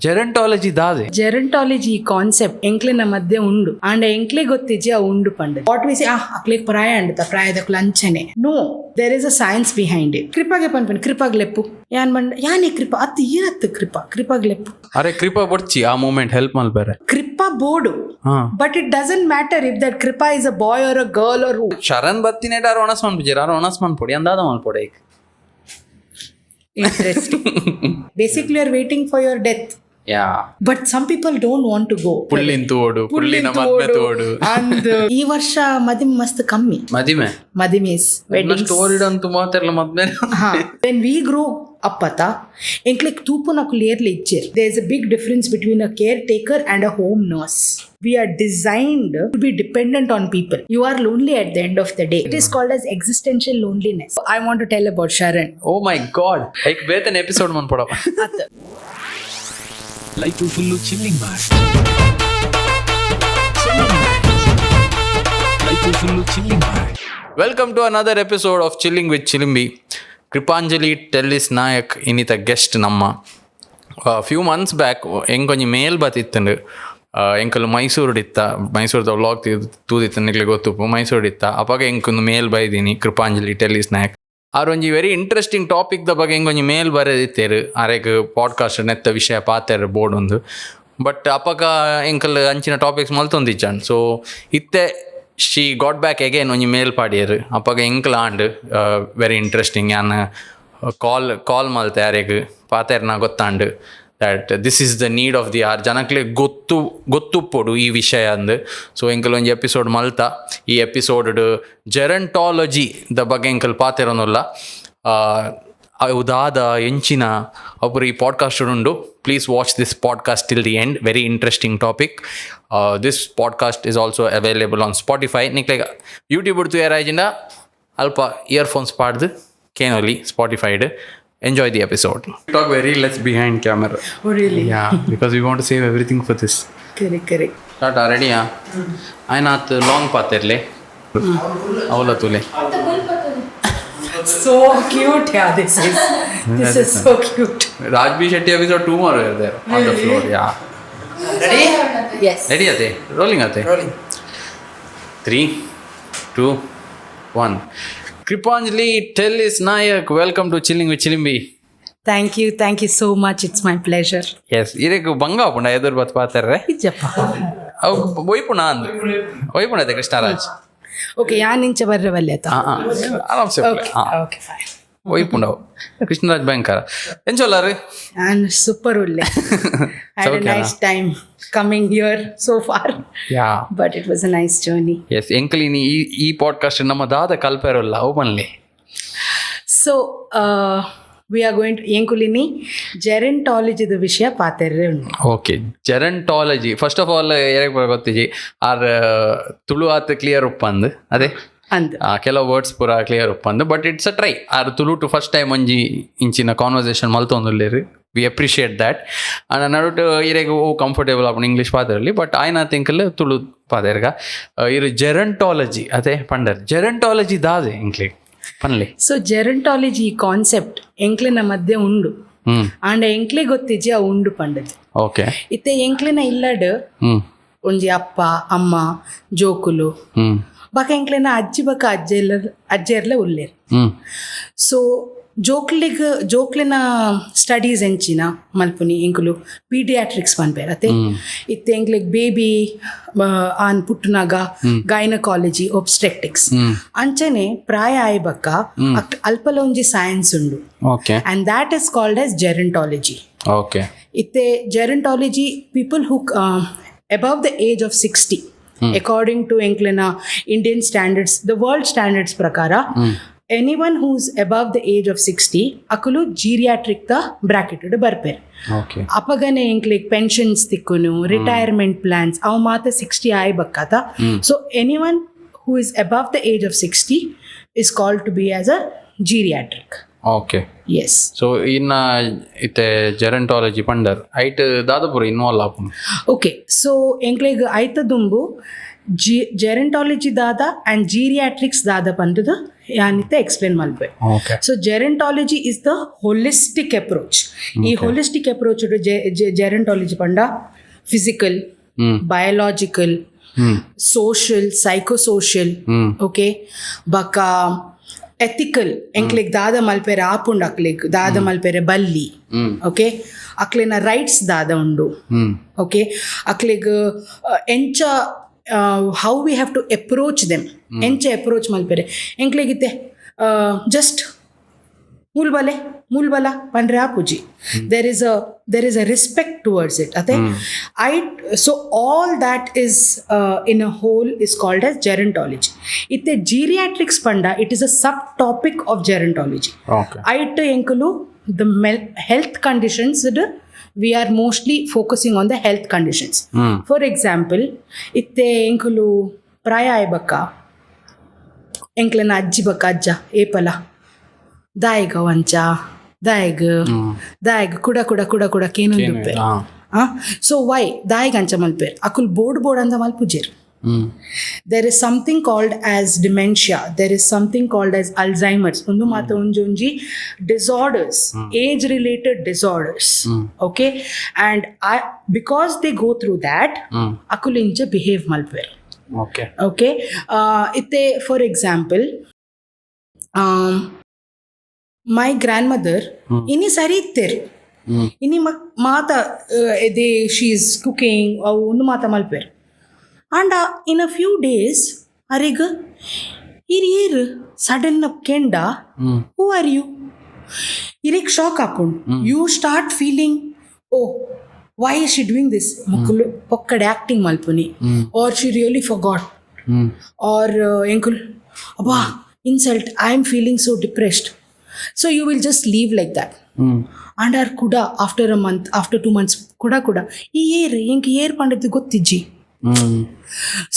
ಜೆರಂಟಾಲಜಿ ದಾದೆ ಜೆರಂಟಾಲಜಿ concept ಎಂಕ್ಲೆನ ಮಧ್ಯೆ ಉಂಡು ಅಂಡ್ ಎಂಕ್ಲೆ ಗೊತ್ತಿಜ್ಜಿ ಆ ಉಂಡು ಪಂಡ ವಾಟ್ ವಿ ಸೇ ಅಕ್ಲೆಗ್ ಪ್ರಾಯ ಅಂಡತ ಪ್ರಾಯದಕ್ಲು ಅಂಚನೆ no there is a science behind it ಕೃಪಾಗೆ ಪನ್ಪನ್ ಕೃಪಾಗ್ಲೆಪ್ಪು ಯಾನ್ ಬಂಡ ಯಾನೇ ಕೃಪಾ ಅತ್ತು ಇರತ್ತು ಕೃಪಾಗ್ಲೆಪ್ಪು ಅರೆ ಕೃಪಾ ಬೊಡ್ಚಿ ಆ ಮೂಮೆಂಟ್ ಹೆಲ್ಪ್ ಮಲ್ಬೇರೆ Krupa bored but it doesn't matter if that Krupa is a boy or a girl or Sharan ಬತ್ತಿನೇಟಾರು ಒಣಸ್ ಮನ್ಪುಜಾರ ಅವ್ರು ಒಣಸ್ ಮನ್ಪೊಡಿ ಅಂದಾದ ಮಲ್ಪೊಡೆ ಈಗ interesting. Basically, you are waiting for your death. Yeah. But some people don't want to go. Pullin thoovodu, pullina madme thoovodu. And ee varsha madime mast kammi. Madime is wedding. Story dan ತುಂಬಾ ತೆರಲ madme. When we grow up ata enklik toopuna clearly ichcher. There is a big difference between a caretaker and a home nurse. We are designed to be dependent on people. You are lonely at the end of the day. It is called as existential loneliness. I want to tell about Sharan. Oh my god. Like ಬೇತನ episode ಮನ್ಪೊಡಪ್ಪ. Life fullu chilling bar. Life fullu chilling bar. Welcome to another episode of Chilling with Chilimbi. Kripanjali Tellis Nayak inita guest namma. Few months back engonji mail batittundu. ಎಂಕಲು ಮೈಸೂರ್ದ vlog ತೂದಿತ್ತು ನಿಕ್ಲೆ ಗೊತ್ತುಪ್ಪು ಮೈಸೂರಿತ್ತ ಅವಾಗ ಎಂಕೊಂದು ಮೇಲ್ ಬೈದೀನಿ ಕೃಪಾಂಜಲಿ ಟೆಲ್ಲಿಸ್ ನಾಯಕ್ ಅವ್ರು ಒಂಜಿ ವೆರಿ ಇಂಟ್ರೆಸ್ಟಿಂಗ್ ಟಾಪಿಕ್ದ ಬಗ್ಗೆ ಎಂಗೊಂಜಿ ಮೇಲ್ ಬರೆದಿತ್ತೇರು ಅರೆಗ್ ಪಾಡ್ಕಾಸ್ಟ್ ನೆತ್ತ ವಿಷಯ ಪಾತೆರು ಬೋರ್ಡ್ ಒಂದು ಬಟ್ ಅಪಗ ಎಂಕಲ್ ಅಂಚಿನ ಟಾಪಿಕ್ಸ್ ಮಲ್ತೊಂದಿಚ್ಚಾನ್ ಸೊ ಇತ್ತೆ ಶಿ ಗಾಟ್ ಬ್ಯಾಕ್ ಅಗೇನ್ ಒಂಜಿ ಮೇಲ್ ಪಾಡಿಯರು ಅಪಗ ಎಂಕಲ್ ಆಂಡ್ ವೆರಿ ಇಂಟ್ರೆಸ್ಟಿಂಗ್ ಯಾನ್ ಕಾಲ್ ಮಲ್ತೆ ಯಾರೆಗ್ ಪಾತೆರ್ನ ಗೊತ್ತಾಂಡು that this is the need of the hour ಜನಕ್ಲೆ ಗೊತ್ತುಪ್ಪೊಡು ಈ ವಿಷಯ ಅಂದು ಸೊ ಎಂಕಲ್ ಒಂಜಿ ಎಪಿಸೋಡ್ ಮಲ್ತ ಈ ಎಪಿಸೋಡ್ ಜೆರಂಟಾಲಜಿ ದ ಬಗ್ಗೆ ಎಂಕಲ್ ಪಾತೆರೊಂದುಲ್ಲ ಉದಾದ ಎಂಚಿನ ಒಬ್ಬರು ಈ ಪಾಡ್ಕಾಸ್ಟ್ ಉಂಡು please watch this podcast till the end very interesting topic this podcast is also available on Spotify ನಿಕ್ಲೆ ಯೂಟ್ಯೂಬ್ ಉಡ್ತು ಯಾರಾಜಿಂದ ಅಲ್ಪ ಇಯರ್ಫೋನ್ಸ್ ಪಾಡ್ದು ಕೇನೋಲಿ ಸ್ಪಾಟಿಫೈಡ್. Enjoy the episode. Talk very less behind camera. Oh really? Yeah, because we want to save everything for this. Correct. Start already, yeah. Ainath long paterle. Avula tule. So cute, yeah, this is so cute. Rajbi Shetty episode 2 more are there on the floor, yeah. Ready? Yes. Ready ate? Rolling ate? Rolling. 3, 2, 1. Kripanjali Tellis Nayak, welcome to Chilling with Chilimbi. Thank you so much. It's my pleasure. Yes, irek banga punda edur bat patarre. Ijappa. Aw boypuna and. Boypuna de Krishnaraj. Okay, yan incha barre valleta. Aram se. Okay, fine. Boypuna. Krishnaraj bankara. Enjolare. And super ulle. I had a nice time coming here so far. Yeah. But it was a nice journey. Yes, enkalini ee podcast nama dada kalperolla openly. So, we are going to enkulini gerontology the vishaya paterre undu. Okay, gerontology. First of all erek gottiji ar Tulu at clear uppand ade ಕೆಲವು words ಪೂರ clear ಉಪ್ಪಂದು but it's a try our Tulu to first time ಒಂಜಿ ಇಂಚಿನ conversation ಮಲ್ತೊಂದುಲ್ಲೇರು we appreciate that and ನಡುಟು ಇರೆಗ್ comfortable ಆಪುಂಡು English ಪಾದರಲ್ಲಿ ಬಟ್ ಆಯ್ನ ತಿಂಕಲ್ ತುಳು ಪಾದರ್ಗ ಇರು ಜೆರಂಟಾಲಜಿ ಅದೇ ಪಂಡರ್ ಜೆರಂಟಾಲಜಿ ದಾದೆ ಎಂಕ್ಲೆ ಪನ್ಲೆ ಸೊ ಜೆರಂಟಾಲಜಿ ಕಾನ್ಸೆಪ್ಟ್ ಎಂಕ್ಲೆನ ಮಧ್ಯೆ ಉಂಡು ಅಂಡ್ ಎಂಕ್ಲೆ ಗೊತ್ತಿಜ್ಜಿ ಆ ಉಂಡು ಪಂಡದು ಓಕೆ ಇತ್ತೆ ಎಂಕ್ಲೆನ ಇಲ್ಲಡ್ ಒಂಜಿ ಅಪ್ಪ ಅಮ್ಮ ಜೋಕುಲು ಬಾಕ ಎಂಕ್ಲೆನ ಅಜ್ಜಿ ಬಕ ಅಜ್ಜೆರ್ಲ ಉಲ್ಲೇರು ಸೊ ಜೋಕ್ಲೆನ ಸ್ಟಡೀಸ್ ಎಂಚಿನ ಮಲ್ಪುನಿ ಎಂಕುಲು ಪೀಡಿಯಾಟ್ರಿಕ್ಸ್ ಪನ್ಪೇರ್ ಅತ್ತೆ ಇತ್ತೆ ಎಂಕ್ಲೆಗ್ ಬೇಬಿ ಆನ್ ಪುಟ್ಟುನಾಗ ಗೈನಕಾಲಜಿ ಒಬ್ಸ್ಟೆಕ್ಟಿಕ್ಸ್ ಅಂಚನೆ ಪ್ರಾಯ ಆಯ್ಬಕ್ಕ ಅಲ್ಪಲ ಒಂಜಿ ಸೈನ್ಸ್ ಉಂಡು and that is called as gerontology. ಇತ್ತೆ gerontology people who above the age of 60 according to enklena Indian standards, the world standards prakara anyone who's above the age of 60 akulu geriatric the bracketed barper. Apagane enklik pensions tikkunu retirement plans aw mata 60 ay bakkata. So anyone who is above the age of 60 is called to be as a geriatric. Okay. Yes. So in ite gerontology pandar ait dadapura involve apun. Okay. So enkleg aita dumbu gerontology ದಾದ and geriatrics ದಾದ ಬಂದದ ಯಾನಿತ್ತೆ explain ಮಲ್ಪೆ. So gerontology is the holistic approach. ಈ holistic approach gerontology ಪಂಡ physical, biological, social, psychosocial, okay ಬಕ ethical ಎಂಕ್ಲೆಗ್ ದಾದ ಮಲ್ಪೆರೆ ಆಪುಂಡು ಅಕ್ಲೆಗ್ ದಾದ ಮಲ್ಪೆರೆ ಬಲ್ಲಿ, ಓಕೆ ಅಕ್ಲೆನ ರೈಟ್ಸ್ ದಾದ ಉಂಡು, ಓಕೆ ಅಕ್ಲೆಗ್ ಎಂಚ how we have to approach them ಎಂಚ ಅಪ್ರೋಚ್ ಮಲ್ಪೆರೆ ಎಂಕ್ಲೆಗಿತ್ತೆ ಜಸ್ಟ್ ಮೂಲಬಲ ಪಂಡ್ರೆ ಆಪುಜಿ. there is a respect towards it. So all that is in a whole is called as gerontology. Itte geriatrics panda, it is a subtopic of gerontology. It enkulu the health conditions, we are mostly focusing on the health conditions. For example, itte enkulu prayadakla enklena ajji baka ajja epala ದಾಯಿಗ ವಂಚ ದಾಯಿಗ ಕುಡ ಕೇನೊಂದುಪ್ಪೆ. So Y ದಾಯಿಗ ಅಂಚ ಮಲ್ಪೇರ್ Akul board ಅಂದ ಮಲ್ಪುಜೇರ್. there is something called as dementia, there is something called as Alzheimer's. ಒಂದು ಮಾತ ಒಂಜಿ disorders, age related disorders, okay, and because they go through that Akul ಇಂಚ behave ಮಲ್ಪೇರ್. okay ಇತ್ತೆ for example my grandmother ini sari itteru ini mata ede she is cooking avu undu mata malper and in a few days arig ir sudden kenda who are you irik shock apun you start feeling oh why is she doing this mukulu pokkade acting malpuni or she really forgot or enkul abba insult I am feeling so depressed. So you will just leave like that. And our kuda after a month, after 2 months, kuda ee year pandithu gottiji.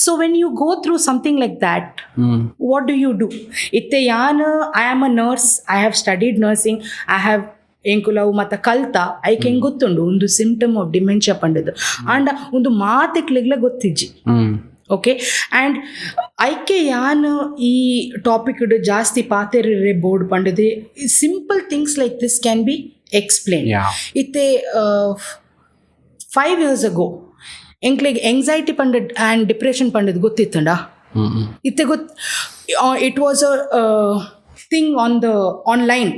So when you go through something like that, what do you do? Itte I am a nurse, I have studied nursing, I have enkulavu mata kalta I can gottundu undu symptom of dementia pandadu and undu maatiklegla gottiji. Okay and ಐಕೆ ಯಾನು ಈ topic ಜಾಸ್ತಿ ಪಾತೆರೆ bored ಪಂಡದೆ simple things like this can be explain. ಇತ್ತೆ 5 years ago ಎಂಕ್ಲೆಗೆ anxiety ಪಂಡದ್ and depression ಪಂಡದ್ ಗೊತ್ತಿತ್ತಂಡ ಇತ್ತೆ it was a thing on the online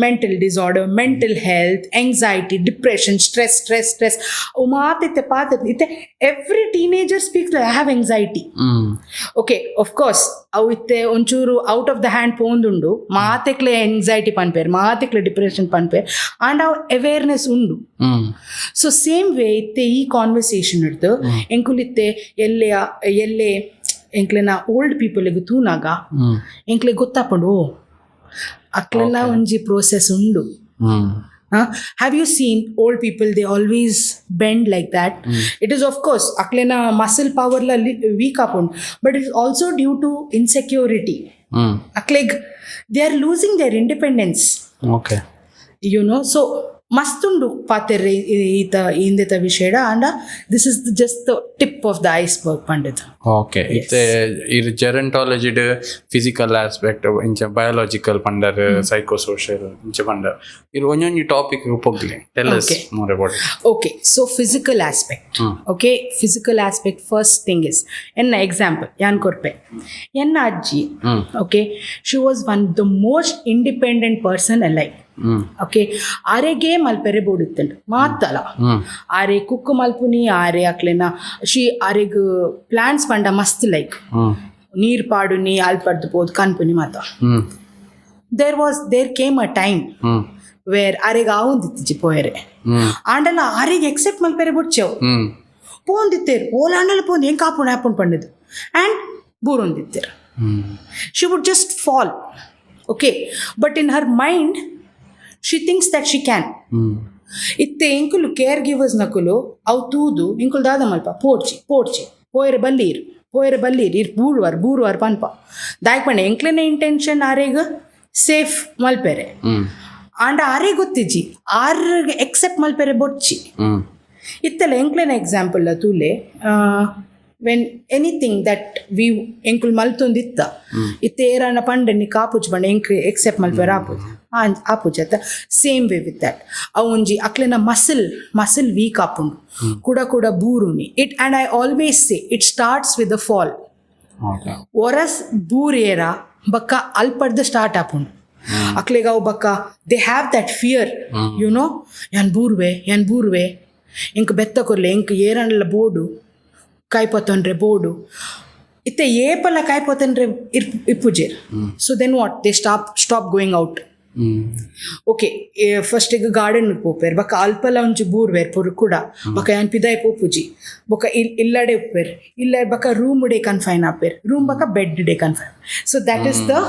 mental disorder, mental health, anxiety, depression, stress umatite every teenager speaks like I have anxiety. Okay, of course avu itte onchuru out of the hand pondundu maatekle anxiety panper maatekle depression panper and our awareness undu. So same way itte ee conversation irdu enkulitte elle enklena old people ege toonaga enkle gottapandu ಅಕ್ಲೆಲ್ಲ ಒಂಜಿ process ಉಂಡು. Have you seen old people, they always bend like that? It is of course aklena muscle power la weak upon, but it is also due to insecurity. Akleg they are losing their independence. Okay, you know, so ಮಸ್ತುಂಡು ಪಾತೆರೆ ಈತ ಇಂದೆತ ವಿಷಯಡ ಅಂಡ this is just the tip of the iceberg ಪಂಡಿತ್. Okay ಇತ್ತೆ ಇದು ಜೆರಂಟಾಲಜಿಡ್ physical aspect ಇಂಚ ಬಯೋಲಾಜಿಕಲ್ ಪಂಡರ್ ಸೈಕೋಸೋಷಿಯಲ್ ಇಂಚ ಪಂಡರ್ ಇದು ಒಂಜೊಂಜಿ ಟಾಪಿಕ್ ಪೊಗ್ಲಿ tell us more about it. Okay so physical aspect. Okay physical aspect first thing is ಎನ್ನ ಎಕ್ಸಾಂಪಲ್ ಯಾನ್ ಕೊರ್ಪೆ ಎನ್ನ ಅಜ್ಜಿ. Okay she was one the most independent person alive. Okay ಆರೆಗೆ ಮಲ್ಪೆರೆ ಬೋಡುತ್ತಂಡು ಮಾತಲ್ಲ ಆರೆ ಕುಕ್ ಮಲ್ಪುನಿ ಆರೆ ಅಕ್ಲೆನ ಶಿ ಆರೆಗ್ ಪ್ಲಾಂಟ್ಸ್ ಪಂಡ ಮಸ್ತ್ ಲೈಕ್ ನೀರ್ ಪಾಡುನಿ ಆಲ್ಪಡ್ದು ಬೋದು ಕನ್ಪುನಿ ಮಾತ. There came a time where ಆರೆಗ್ ಆವೊಂದಿತ್ತಿಜಿ ಪೋಯರೆ ಆಂಡಲ ಆರೆಗ್ ಎಕ್ಸೆಪ್ಟ್ ಮಲ್ಪೆರೆ ಬುಡ್ಚೆವು ಪೋಂದಿತ್ತೇರು ಓಲಾಂಡಲ ಪೋಂದು ಹೆಂಗ್ ಕಾಪುಂಡು ಹ್ಯಾಪುಂಡು ಪಂಡಿದ್ದು ಆ್ಯಂಡ್ ಬೂರೊಂದಿತ್ತೇರು. She would just fall. Okay but in her mind she thinks that she can. ಇತ್ತೆ ಇಂಕುಲು ಕೇರ್ ಗಿವರ್ಸ್ ನಕುಲು ಅವು ತೂದು ಇಂಕುಲು ದಾದ ಮಲ್ಪ ಪೋಡ್ಚಿ ಪೋಯರೆ ಬಲ್ಲೀರ್ ಇರ್ ಬೂರುವಾರ್ ಪನ್ಪ ದಾಯ್ಕ್ ಪಂಡೆ ಎಂಕ್ಲೆನ ಇಂಟೆನ್ಷನ್ ಆರೆಗ್ ಸೇಫ್ ಮಲ್ಪೆರೆ ಆಂಡ ಆರೆ ಗೊತ್ತಿಜ್ಜಿ ಆರ್ಗೆ ಎಕ್ಸೆಪ್ಟ್ ಮಲ್ಪೆರೆ ಬೊಡ್ಚಿ ಇತ್ತೆಲ್ಲ ಎಂಕ್ಲೆನ ಎಕ್ಸಾಂಪಲ್ ತೂಲೆ when anything that we enkul maltunditta itte erana pandani kaapuj band enk accept malper apujata same way with that avunji aklena muscle weak apundu kuda booruni it, and I always say it starts with the fall. Okay. Oras boor era bakka alpadda start apundu aklegaw bakka they have that fear, you know, yan boorwe enk betta korle enk eranla bodu kaipotonre bodu itte epala kaipotonre ippuje. So then what, they stop going out. Okay, first ig garden poper baka alpala unchi boorwer por kuda baka yan pidai popuji baka illade upper illa baka room de confine upper room baka bed de confine. So that is the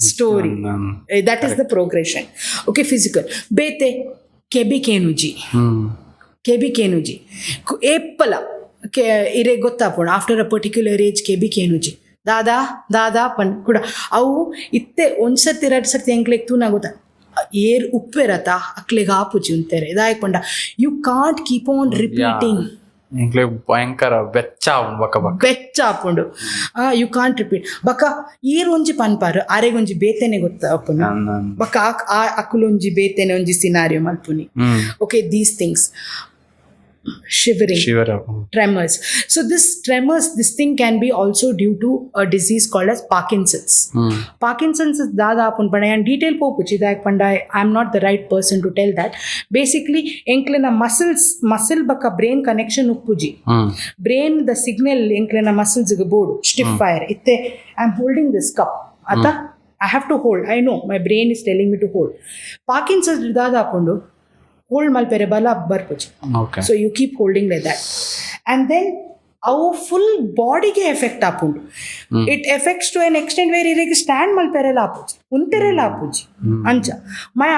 story. That is the progression. Okay, physical bete kebi kenuji epala ಇರೇ ಗೊತ್ತಾಪೋಣ after a particular age ಕೆಬಿ ಕೇನುಜಿ ದಾದಾ ಪನ್ ಕೂಡ ಅವು ಇತ್ತೆ ಒಂದ್ಸತಿ 2 ಸರ್ತಿ ಎಂಕ್ಲೆಗ್ ತೂನ ಗೊತ್ತಾ ಏರ್ ಉಪ್ಪೆರತ ಅಕ್ಲೆಗ್ ಆಪುಜಿ ಉಂತೆರೆ ಇದಾಯ್ ಪಂಡ you can't keep on repeating ಎಂಕ್ಲೆಗ್ ಭಯಂಕರ ಬೆಚ್ಚ ಆಪುಂಡು ಯು ಕಾಂಟ್ ರಿಪೀಟ್ ಬಕ ಈರ್ ಒಂಜಿ ಪನ್ಪಾರು ಆರೆಗೊಂಜಿ ಬೇತೆನೆ ಗೊತ್ತಾಪುನು ಬಕ ಅಕುಲೊಂಜಿ ಬೇತೆನೆ ಒಂಜಿ ಸಿನಾರಿಯೋ ಮಲ್ಪುನಿ. Okay, these things shivering, tremors. So this thing can be also due to a disease called as Parkinson's. Parkinson's is dada apun panda and detail popuchi dak panda I am not the right person to tell that. Basically enklena muscle baka brain connection uppuji brain the signal enklena muscles ga board stiff fire itte I am holding this cup ata I have to hold, I know my brain is telling me to hold. Parkinson's dada apundu hold malpere bala barpuji. Okay. So you keep holding like that and then our full body ge effect apundu. It affects to an extent where irege stand malpere lapuji untere lapuji ancha. My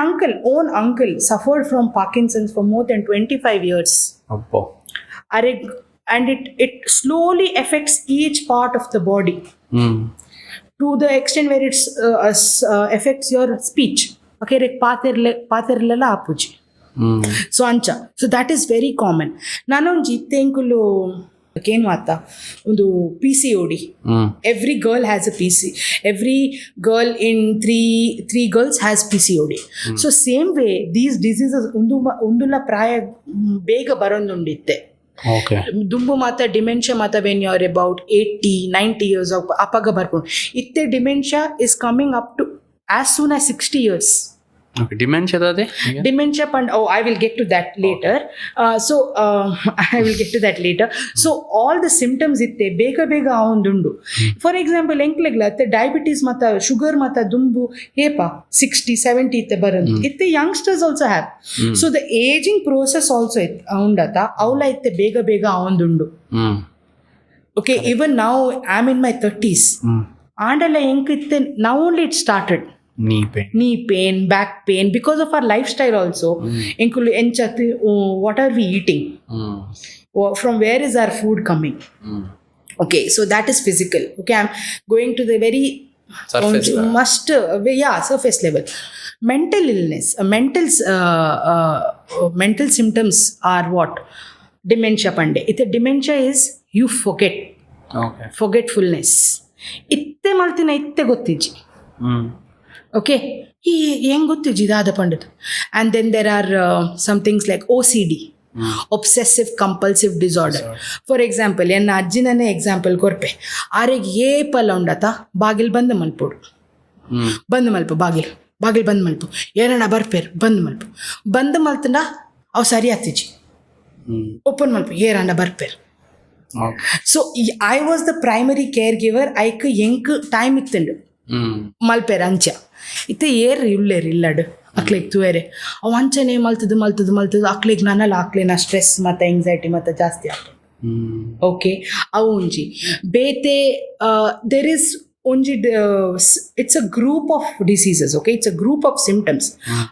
own uncle suffered from Parkinson's for more than 25 years. Appo and it slowly affects each part of the body to the extent where it affects your speech. Okay, rek paterle apuji. So ancha, so that is very common. Nanonji tenkulu ಏನು ಮಾತಾ ಒಂದು PCOD. Every girl has a every girl in three girls has PCOD. So same way these diseases undula ಪ್ರಾಯ ಬೇಗ ಬರೋದುಂಡಿತ್ತೆ. Okay. ದುಂಬು ಮಾತಾ dementia ಮಾತಾ when you are about 80-90 years ಅಪಾಗ ಬರ್ಕೊಂಡು ಇತ್ತೆ dementia is coming up to as soon as 60 years. Okay, dementia I will get to that later. I will get to that later. So all the symptoms itte bega avundundu. For example enklaglatte diabetes mata sugar mata dumbu hepa 60-70 itte barandu itte youngsters also have. So the aging process also avundata avula itte bega avundundu. Okay, correct. Even now I am in my 30s andala enkitte now only it started. Knee pain, back pain, because of our lifestyle also. Yencha, what are we eating? From where is our food coming? Okay, so that is physical. Okay, I'm going to the very surface level. Mental illness, mental symptoms are what? Dementia pande. Dementia is you forget. Okay. Forgetfulness. Itte maltina itte gottiji. Okay, ಹೆಂಗ್ ಗೊತ್ತಿಜ್ಜಿ ದಾದ ಪಂಡದು. And then there are some things like OCD, obsessive compulsive disorder. For example, ನನ್ನ ಅಜ್ಜಿನೇ example ಕೊರ್ಪೆ ಆರೆಗೆ ಏಪಲ್ಲ ಉಂಡತ ಬಾಗಿಲು ಬಂದ್ ಮಲ್ಪ ಬಾಗಿಲು ಬಂದ್ ಮಲ್ಪ ಏನಣ್ಣ ಬರ್ಪೇರು ಬಂದ್ ಮಲ್ತಂಡ ಅವು ಸರಿ ಆತಿಜಿ ಓಪನ್ ಮಲ್ಪ ಏರಣ್ಣ ಬರ್ಪೇರು. So I was the primary caregiver. ಐಕ್ ಎಂಕ್ ಟೈಮ್ ಇತ್ತಂಡು ಮಲ್ಪೇರು ಅಂಚ ಇತ್ತೆ ಏರ್ ಇಲ್ಲಡು ಅಕ್ಲೆಗ್ ತುವೇರೆ ಅವು ಅಂಚನೆ ಮಲ್ತದು ಅಕ್ಲೆಗ್ ನನ್ನಲ್ಲ ಅಕ್ಲೆನ ಸ್ಟ್ರೆಸ್ ಮತ್ತು ಎಂಗ್ಸೈಟಿ ಮತ್ತು ಜಾಸ್ತಿ ಆಗ್ತದೆ. ಓಕೆ, ಅವು ಒಂಜಿ ಬೇತೆ ದೆರ್ ಇಸ್ ಒಂಜಿ it's a group of diseases. Okay, it's a group of symptoms.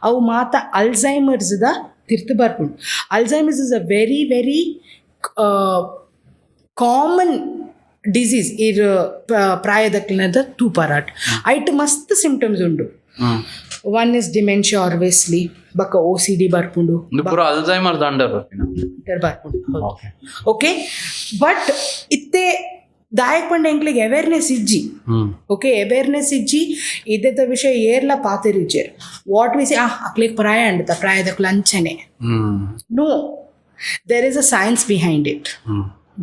ಅವು ಮಾತ ಅಲ್ಝೈಮರ್ಸ್ದ ತಿರ್ತು ಬರ್ಪುಂಡು. Alzheimer's is a very very common disease. ಇರ್ ಪ್ರಾಯದಕ್ಲನದ ತೂಪರಾಟ್ ಐಟ್ ಮಸ್ತ್ ಸಿಂಪ್ಟಮ್ಸ್ ಉಂಡು. ಒನ್ ಇಸ್ ಡಿಮೆನ್ಷಿಯಾ ಆಬ್ವಿಯಸ್ಲಿ, ಬಕ್ಕ OCD ಬರ್ಪುಂಡು, ಅಲ್ಝೈಮರ್ ಬರ್ಪುಂಡು. ಓಕೆ, ಬಟ್ ಇತ್ತೆ ಇತ್ತೆ ದಾಯಕ್ ಪಂಡ ಎಂಕ್ಲಿಗೆ ಅವೇರ್ನೆಸ್ ಇಜ್ಜಿ ಓಕೆ ಅವೇರ್ನೆಸ್ ಇಜ್ಜಿ ಇದ್ದ ವಿಷಯ ಏರ್ಲ ಪಾತಿರಿಜೇರ್ ವಾಟ್ ವಿ ಸೇ ಅಕ್ಲಿಗೆ ಪ್ರಾಯ ಅಂಡತ ಪ್ರಾಯದಕ್ಲು ಅಂಚನೆ no there is a science behind it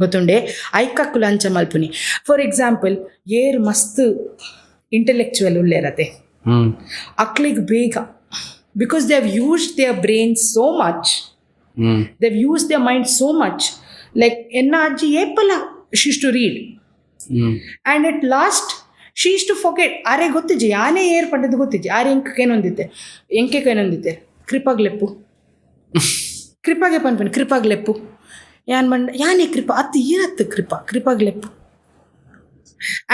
ಗೊತ್ತುಂಡೆ ಐಕಕ್ಕುಲು ಅಂಚ ಮಲ್ಪುನಿ ಫಾರ್ ಎಕ್ಸಾಂಪಲ್ ಏರ್ ಮಸ್ತ್ ಇಂಟೆಲೆಕ್ಚುವಲ್ ಉಳ್ಳೇರತೆ ಅಕ್ಲಿಗೆ ಬೇಗ because they have used their brain so much they have used their mind so much like ಎನ್ನ ಅಜ್ಜಿ ಏಪಲ she used to read and at last she used to forget are ಗೊತ್ತಿಜ್ಜಿ ಯಾನೇ ಏರ್ ಪಂಡದ್ದು ಗೊತ್ತಿಜ್ಜಿ ಆರೆ ಎಂಕೆ ಕೈನೊಂದಿತ್ತೆ ಕೃಪಾಗೆ ಪನ್ಪನ್ ಕೃಪಾಗ್ಲೆಪ್ಪು ಯಾನ್ ಮಂಡ ಯಾನೇ ಕೃಪಾ ಅತ್ತು ಇರತ್ತು ಕೃಪಾಗ್ಲೆಪ್ಪು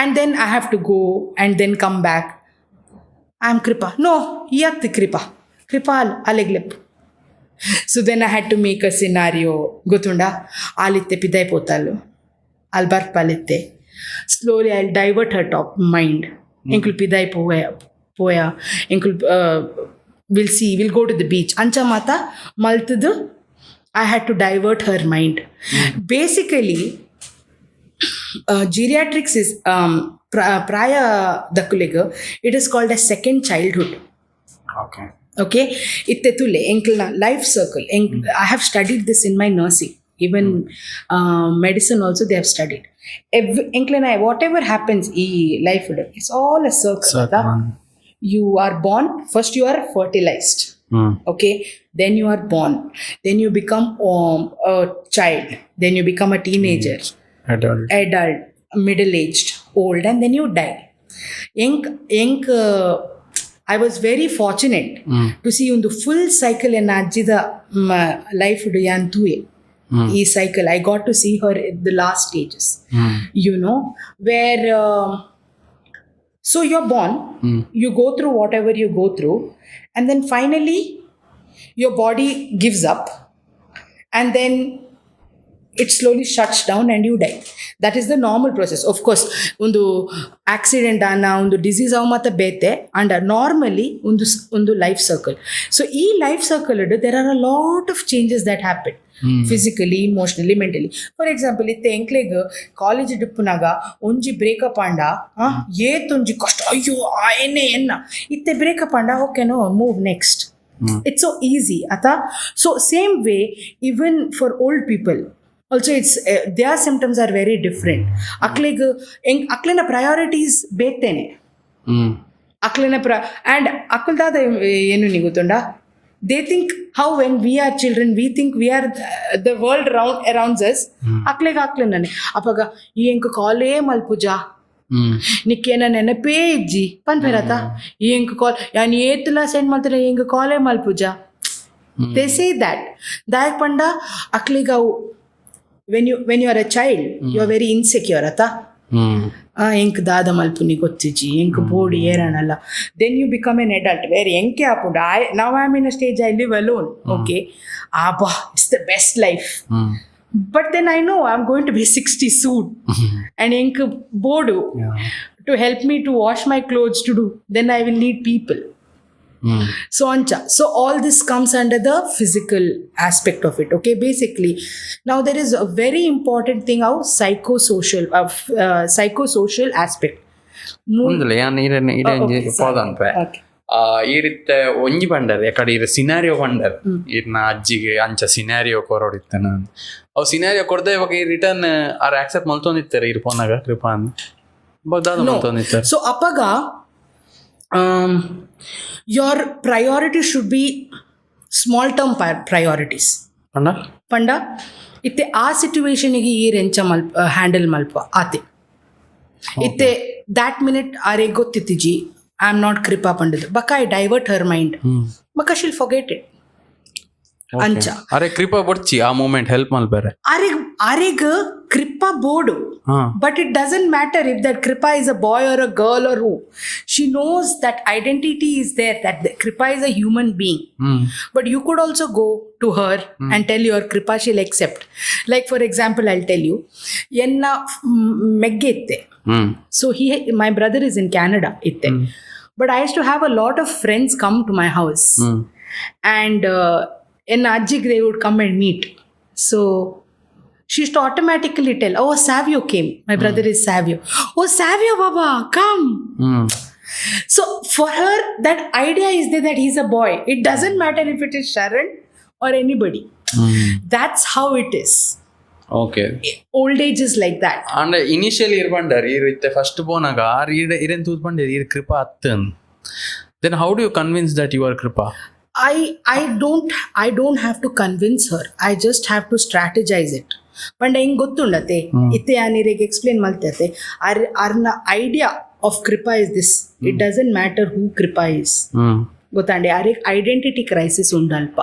and then I have to go and then come back I am kripa no yattu kripa alegleppu so then I had to make a scenario gotunda alitte pidai potalu I'll barpalitte slowly I'll divert her top mind enkul pidai poya enkul we'll go to the beach ancha mata maltudu I had to divert her mind basically geriatrics is prayadakulega it is called as second childhood okay itte tule enkla life circle I have studied this in my nursing even medicine also they have studied Niklena whatever happens in life it's all a circle. You are born first you are fertilized okay then you are born then you become a child then you become a teenager adult middle aged old and then you die I was very fortunate to see on the full cycle in ajida life do yantuye ಈ cycle I got to see her at the last stages you know where so you're born you go through whatever you go through and then finally your body gives up and then it slowly shuts down and you die that is the normal process of course undu accident ana undu disease avamata bete and normally undu life circle so ee life circle there are a lot of changes that happen physically emotionally mentally for example itte enkleg college dippunaga onji breakup anda yetonji kasta ayyo ayene enna itte breakup anda okay no move next it's so easy ata so same way even for old people also it's their symptoms are very different aklena priorities betene aklena and akulda enu nigutunda they think how when we are children we think we are the world around us aklenane apaga ee enku call malpuja nikkena nenape ijji panperata ee enku call yani etla send maltare enku call malpuja they say that dayak panda akliga when you are a child you are very insecure ata ಎಂಕ್ ದಾದ ಮಲ್ಪುನಿ ಗೊತ್ತಿಜ್ಜಿ ಎಂಕ್ body ಏರಣಲ್ಲ then you become an adult where enke apund now I'm in a stage I live alone okay it's the best life but then I know I'm going to be 60 soon and enk bodu to help me to wash my clothes to do then I will need people so ancha so all this comes under the physical aspect of it okay basically now there is a very important thing how psychosocial aspect ಮುಂದಲೆ ಯಾನ್ ಇಡೆ ಪೋದಂತೆ ಈರಿತ್ತೆ ಒಂಜಿ ಪಂಡರ್ ಎಕಡೆ ಇರ scenario ಪಂಡರ್ ಇರ್ನ ಅಜ್ಜಿಗೆ ಅಂಚ scenario ಕೊರೊಡಿತ್ತನ ಅವು scenario ಕೊಡದೆ ಇವಾಗ ಈ ರಿಟರ್ನ್ ಆರ್ ಆಕ್ಸೆಪ್ಟ್ ಮಲ್ತೊಂದಿತ್ತಾರೆ ಇರ್ ಪೋನಾಗ ಕೃಪಾ ಬದಾದ ಮಲ್ತೊಂದಿತ್ತಾರೆ ಸೊ ಅಪಗ your priority should be small term priorities panda itte aa situation ige ee rencha handle malpa ate itte that minute are gottitiji I am not kripa pandadu baka I divert her mind baka she'll forget it ಅಂಚ ಅರೆ ಕೃಪಾ ಬಡ್ಚಿ ಆ moment help ಮಲ್ಬಾರೆ ಅರೆಗ Krupa board but it doesn't matter if that kripa is a boy or a girl or who she knows that identity is there that the kripa is a human being but you could also go to her and tell your kripa she'll accept like for example I'll tell you enna meggette so my brother is in Canada itte but I used to have a lot of friends come to my house and in Ajik they would come and meet so she used to automatically tell, oh, Savio came. My brother is Savio. Oh, Savio Baba, come. So for her, that idea is there that he's a boy. It doesn't matter if it is Sharan or anybody. That's how it is. Okay. Old age is like that. And initially irpandar irite first ponaga iren toothpande ir kripa attun. Then how do you convince that you are kripa? I don't have to convince her. I just have to strategize it. But ಹೆಂಗ್ ಗೊತ್ತುಂಡತೆ ಇತ್ತೆ ಯಾನಿರಿಗೆ explain ಮಾಡ್ತೈತೆ ಅರ್ನ idea of Krupa is this. It doesn't matter who Krupa is. ಗೊತ್ತಾಂಡೆ ಅರೆ identity crisis ಉಂಡಲ್ಪ.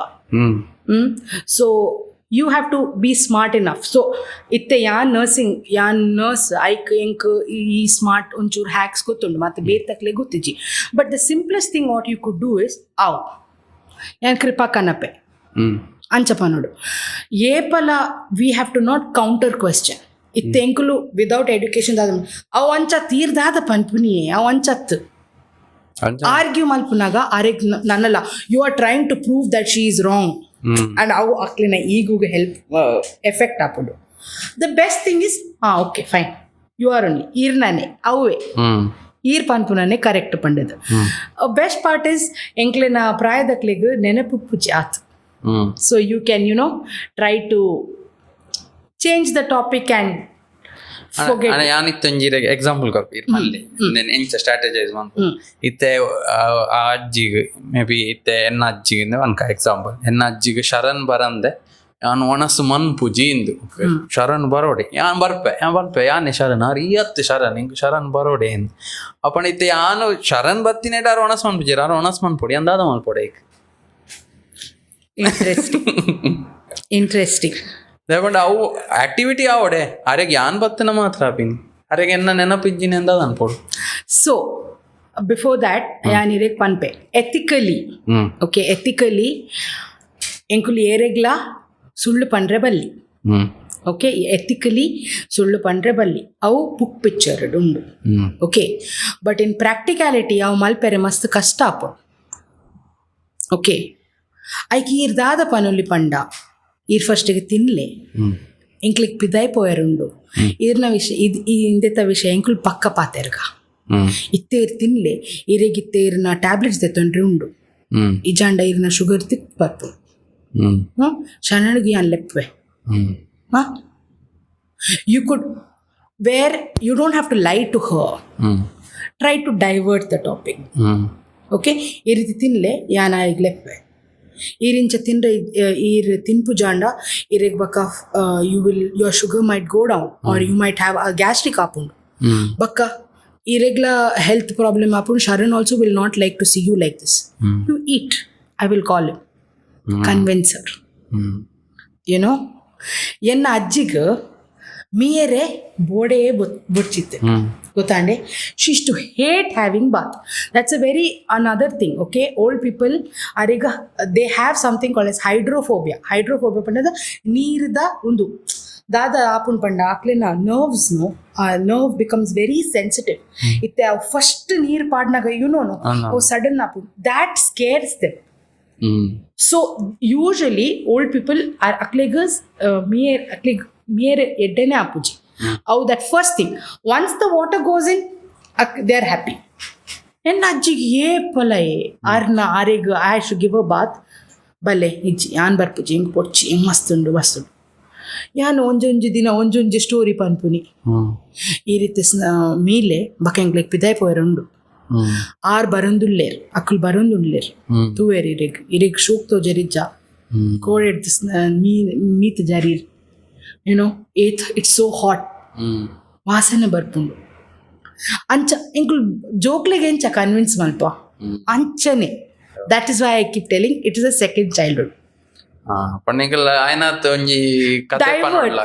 So you have to be smart enough. So itte yan nurse aik enk ee smart onchur hacks gotundu matte betakle gottiji. But the simplest thing what you could do is yan kripa kanape ancha panodu epala. We have to not counter question. Itte enkulu without education dadam aw ancha ತೀರ್ದಾದ ಪನ್ಪುನಿಯೇ aw anchat argue malpunaga arek nanala you are trying to prove that she is wrong. And ಅವು ಅಕ್ಲಿನ ಈಗುಗೆ help effect ಹಾಕೊಂಡು. The best thing is okay fine you are only ಈರ್ನಾನೆ ಅವೇ ಈರ್ ಪನ್ಪುನೇ correct ಪಂಡದು. Best part is ಎಂಕ್ಲೆನ ಪ್ರಾಯದಕ್ಲಿಗೆ ನೆನಪು ಪುಜಿ ಆತು. So you can try to change the topic and ana yanik tanjire example korpir malle then encha strategize man itte ajjige maybe itte enna ajjige ne one example enna ajjige sharan barande yan onasu man pujindu sharan barode yan barpe yan sharan ariyat sharan ing sharan barode en apane itte yan sharan battine dar onas man pujira onas man podi andada mal pode. interesting లేకుంటే అవు activity ఆవడే అరెಗೆ ಯಾನ್ ಬತ್ತನ ಮಾತ್ರ ಆಪಿನಿ ಅರೆಗೆ ಎನ್ನ ನೆನಪಿಜ್ಜಿನಿ ಅಂದದ ಅನ್ಪೋಡು. So before that ಯಾನಿರೆಗ್ ಪನ್ಪೆ ಎಥಿಕಲಿ ಓಕೆ ಎಥಿಕಲಿ ಎಂಕುಲು ಏರೆಗ್ಲ ಸುಳ್ಳು ಪಂಡ್ರೆ ಬಲ್ಲಿ ಓಕೆ ಎಥಿಕಲಿ ಸುಳ್ಳು ಪಂಡ್ರೆ ಬಲ್ಲಿ ಅವು ಬುಕ್ ಪಿಕ್ಚರ್ ಉಂಡು ಓಕೆ. ಬಟ್ ಇನ್ ಪ್ರಾಕ್ಟಿಕ್ಯಾಲಿಟಿ ಅವು ಮಲ್ಪೆರೆ ಮಸ್ತ್ ಕಷ್ಟ ಆಪು ಓಕೆ. ಐಕಿ ಈರ್ದಾದ ಪನುಲಿ ಪಂಡ ಈರ್ ಫಸ್ಟಿಗೆ ತಿನ್ಲೆ ಎಂಕ್ಲಿಗೆ ಪಿದಾಯ್ಪೋಯರುಂಡು ಈರ್ನ ವಿಷಯ ಇದು ಈ ಇಂದೆತ್ತ ವಿಷಯ ಎಂಕ್ಲು ಪಕ್ಕ ಪಾತೆರ್ಗ ಇತ್ತೇರ್ ತಿನ್ಲೆ ಈರೆಗಿತ್ತೆ ಈರ್ನ ಟ್ಯಾಬ್ಲೆಟ್ಸ್ ತೆತ್ತೊಂಡ್ರೆ ಉಂಡು ಇಜಾಂಡ ಈರ್ನ ಶುಗರ್ ತಿಕ್ ಬರ್ಪು ಶನಡ್ಗಿ ಯಾನ್ ಲೆಪ್ವೆ you could where you don't have to lie to her try to divert the topic okay. ಈ ರೀತಿ ತಿನ್ಲೆ ಯಾನ ಈಗ ಲೆಪ್ವೆ ಈರಿಂಚ ತಿಂದ್ರೆ ಈರ್ ತಿನ್ಪು ಜಾಂಡ ಈರೆಗ್ ಬಕ್ಕ your sugar might go down or you might have a gastric ಆಪುಂಡು ಬಕ್ಕ ಈರೆಗ್ಲ ಹೆಲ್ತ್ ಪ್ರಾಬ್ಲಮ್ ಆಪುಂಡು. Sharan also will not like to see you like this. You eat. I will call him. Convince her. ಎನ್ನ ಅಜ್ಜಿಗೆ ಮೀಯರೆ ಬೋಡೆ ಬುಡ್ಚಿತ್ತೆ ಗೊತ್ತಾಂಡೆ. She is to hate having bath. That's a very another thing okay. Old people ಅರಿಗ they have something called as hydrophobia. Hydrophobia ಪಂಡದ ನೀರ್ದ ಒಂದು ದಾದ ಆಪುನ್ ಪಂಡ ಆಕ್ಲಿನ ನರ್ವ್ಸ್ನು ನರ್ವ್ ಬಿಕಮ್ಸ್ ವೆರಿ ಸೆನ್ಸಿಟಿವ್. ಇತ್ತೆ ಅವು ಫಸ್ಟ್ ನೀರು ಪಾಡ್ನಾಗ ಓ ಸಡನ್ ಆಪುನ್ that scares them. So usually old people are ಅಕ್ಲೆಗಸ್ ಮೇರೆ ಎಡ್ಡೆನೆ ಆಪುಜಿ ಅವು. That first thing once the water goes in they are happy. ಎನ್ನ ಅಜ್ಜಿಗೆ ಏಪಲಯೇ ಆರ್ನ ಆರೆಗ್ I should give a bath ಬಲ್ಲೆ ಇಜ್ಜಿ ಯಾನ್ ಬರ್ಪುಜಿ ಹಿಂಗೆ ಪೊಡ್ಚಿ ಹಿಂಗೆ ಮಸ್ತುಂಡು ಮಸ್ತುಂಡು. ಯಾನು ಒಂಜೊಂಜಿ ದಿನ ಒಂಜೊಂಜಿ ಸ್ಟೋರಿ ಪನ್ಪುನಿ ಈ ರೀತಿ ಮೀಲೆ ಬಕೆಂಗ್ಲೆಗ್ ಪಿದಾಯ್ಪೋಯರುಂಡು. ಆರ್ ಬರೊಂದುಲ್ಲೇರ್ ಅಕ್ಕುಲ್ ಬರೊಂದುಲ್ಲೇರ್ ತೂವೇರ್ ಇರೆಗ್ ಶೂಕ್ತೋ ಜರಿಜ್ಜ ಕೋಡೆಡ್ದು ಮೀತ್ ಜರೀರ್ ಇಟ್ಸ್ ಸೋ ಹಾಟ್ ವಾಸನೆ ಬರ್ಪುಂಡು ಅಂಚ ಎಂಕುಲ್ ಜೋಕ್ಲೆಗೆ ಎಂಚ ಕನ್ವಿನ್ಸ್ ಮಲ್ಪ ಅಂಚನೆ. That is why I keep telling it is a second childhood.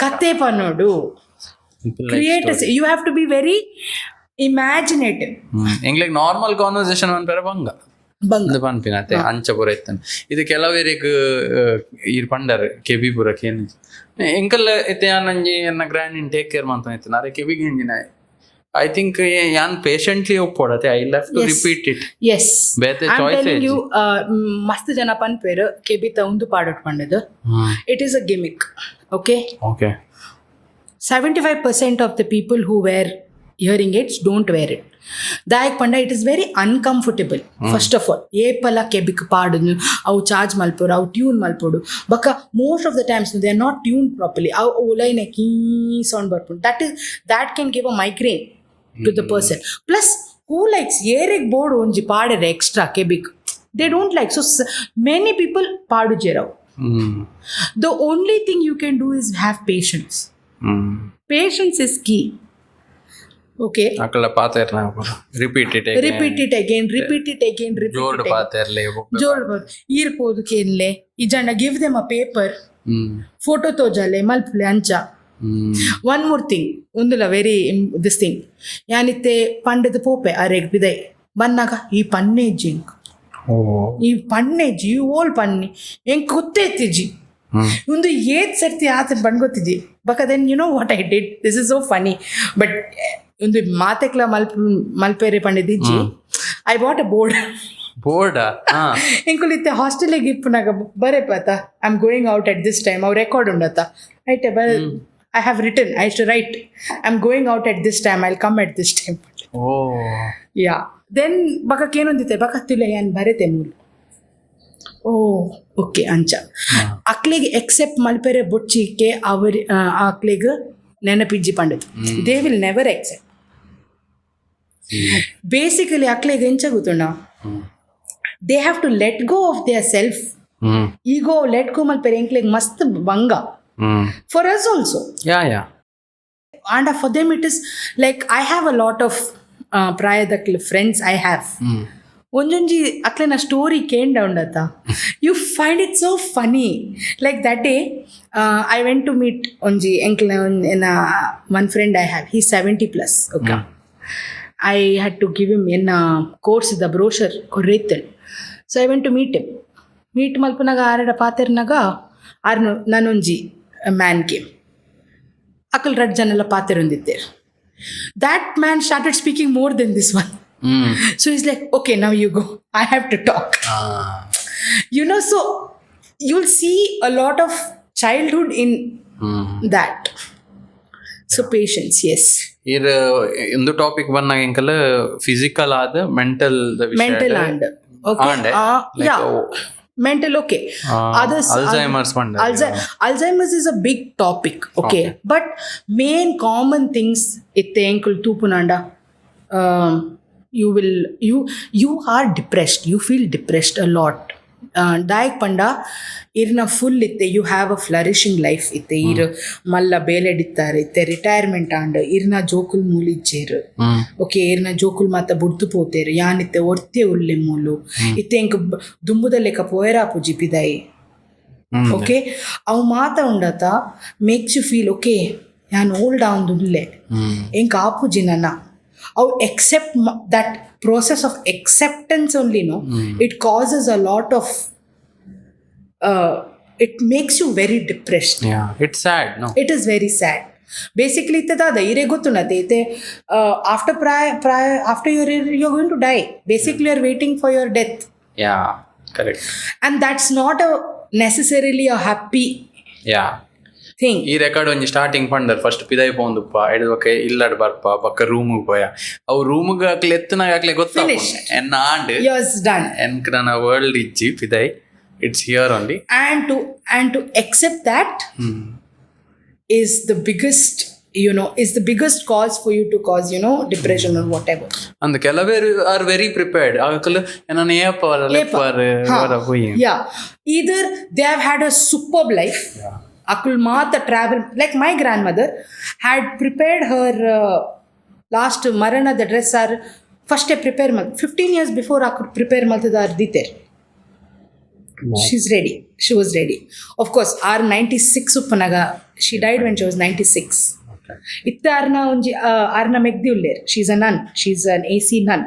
ಕತೆ ಪನ್ನೋಡು creators you have to be very imaginative. ಎಂಗ್ಲಿಗೆ ನಾರ್ಮಲ್ ಕಾನ್ವರ್ಸೇಷನ್ ಅನ್ಪೇರೆ ಬಂದು ಪನ್ಪಿನತೆ ಅಂಚ ಪೂರ ಇತ್ತನ್ ಇದು ಕೆಲವೇರಿಗೆ ಈರ್ ಪಂಡರ್ ಕೆಬಿ ಪೂರಕ್ಕೆ ಏನು ಎಂಕಲ್ ಎತ್ತೆ ನಂಜಿ ಎನ್ನ ಗ್ರ್ಯಾಂಡ್ ಇನ್ ಟೇಕ್ ಕೇರ್ ಮಾಡ್ತಾನೆ ಇತ್ತು ನಾರೆ ಕೆಬಿಗೆ ಎಂಜಿನ I think yan patiently oppodate. I'll have to Yes. repeat it. Yes. Bete I'm choice telling age. you, ಮಸ್ತ್ ಜನ ಪನ್ಪೇರು ಕೆಬಿತ ಒಂದು ಪಾಡೋಟ್ ಪಂಡದು. It is a gimmick. Okay? Okay. 75% of the people who wear hearing aids don't wear it. Dayak panda, it is very uncomfortable. First of all, epala kebik paadu au charge malpodu au tune malpodu baka most of the times they are not tuned properly. Au olaine ki sound barpodu, that can give a migraine to the person. Plus who likes erik board onji paadere extra kebik, they don't like. So many people paadu jerav. The only thing you can do is have patience. Patience is key. Okay. Akala paatherna repeat it again. Repeat it again. Jord paatherle Jord irpodu kenle ijana, give them a paper, photo tojale malple ancha. One more thing, undula very this thing yanite pandadu pope areg bidai bannaga ee panneji ಈ ಪಣ್ಣೆಜ್ಜಿ ಈ ಓಲ್ ಪನ್ನಿ ಹೆಂಗೆ ಗೊತ್ತೈತಿಜ್ಜಿ ಒಂದು ಏತ್ ಸರ್ತಿ ಆತನ ಬಂದ್ಗೊತ್ತಿದ್ದಿ ಬಕ then you know what I did, this is so funny. But ಒಂದು ಮಾತೆಕ್ಲ ಮಲ್ಪೇರೆ ಪಂಡಿದ್ದಿಜ್ಜಿ ಐ ಬಾಟ್ ಅ ಬೋರ್ಡ್ ಇಂಕುಲಿತ್ತೆ ಹಾಸ್ಟೆಲಿಗೆ ಇಪ್ಪನಾಗ ಬರೇ ಪಾತ I am going out at this time ಅವ್ರ ರೆಕಾರ್ಡ್ ಉಂಡತ್ತ ಐಟೆ I have written I should write I am going out at this time I will come at this time. Yeah then ಬಕಕ್ಕೇನೊಂದಿತ್ತೆ ಬಕತ್ತಿಲ್ಲ ಏನು ಬರತೆ ಮೂರು ಓಕೆ ಅಂಚ ಅಕ್ಲಿಗೆ ಎಕ್ಸೆಪ್ಟ್ ಮಲ್ಪೆರೆ ಬೊಚ್ಚಿಕ್ಕೆ ಅವ್ರ ಅಕ್ಲಿಗೆ ನೆನಪಿಜ್ಜಿ ಪಂಡದು they will never accept. Basically ಅಕ್ಲಿಗೆ ಎಂಚ ಗೊತ್ತುಂಡ, they have to let go of their self ego let go ಮಲ್ಪೆರೆ ಎಂಕ್ಲಿಗೆ ಮಸ್ತ್ ಭಂಗ for us also. And for them it is like I have a lot of Prayadakl friends I have. ಒಂಜೊಂಜಿ ಅಕ್ಲೆನ story ಕೇಂಡ ಉಂಡತ್ತ, you find it so funny. Like that day I went to meet ಒಂಜಿ ಎಂಕ್ಲ one friend I have, he 70+. Okay, I had to give him ಎನ್ನ course the brochure ಕೊರ್ರೆತ್ತಲ್. So I went to meet ಮಲ್ಪನಾಗ ಆರಡ ಪಾತೆರ್ನಾಗ ಆರ್ನು ನಾನೊಂಜಿ man came ಅಕಲ್ 2 ಜನೆಲ್ಲ ಪಾತೆರೊಂದಿದ್ದೇರು. That man started speaking more than this one. So he's like, okay, now you go. I have to talk. You know, so you'll see a lot of childhood in that. So patience, yes. ಇಂದು topic ಬಂದಾಗ ಎಂಕಲ್ಲ physical ಆದ mental and okay. Yeah. Mental, okay. Others, Alzheimer's is a big topic, okay. But main common things itte enkul tupunanda, you are depressed, you feel depressed a lot. Dayak panda irna full itte, you have a flourishing life itte, ir malla beledittare itte, retirement and irna jokul muulijjeru, okay, irna jokul mata budtu poteru yanitte orte ulle moolu itte enk dumbudaleka poera puji pidai. Okay, aw mata undata makes you feel okay, yan old down dulle enk aapuji nana aw accept that process of acceptance only, no, it causes a lot of it makes you very depressed. It's sad, no, it is very sad. Basically ittadada ire gottunate ite after you're going to die, basically you're waiting for your death. Correct. And that's not necessarily a happy thing. ಈ record ಒಂಜಿ starting ಪಂಡರ್ first ಪಿದೈ ಪೋಂದುಪ್ಪ ಎಡದಕ್ಕೆ ಇಲ್ಲಡ್ ಬರ್ಪ ಪಕ್ಕ ರೂಮಿಗೆ ಪೋಯ ಅವು ರೂಮಿಗೆ ಹಾಕ್ಲಿ ಎತ್ತನಾಗ ಹಾಕ್ಲಿ ಗೊತ್ತಾಗ ಎನ್ನ ಆಂಡ್ ಡನ್ ಎನ್ಕ್ ನನ್ನ ವರ್ಲ್ಡ್ ಇಜ್ಜಿ ಪಿದೈ it's here only. And to accept that is the biggest, is the biggest cause for you to cause, depression or whatever. And ಕೆಲವೇರು are very prepared. ಆಗಕಲ್ಲ ನಾನು either they have had a superb life. Akul mata travel, like my grandmother had prepared her last marana the dress are first prepare 15 years before akul prepare maltadar diter. She was ready. Of course our 96 uppanaga, she died when she was 96. Itta arna megdi uller, she's a nun, she's an AC nun.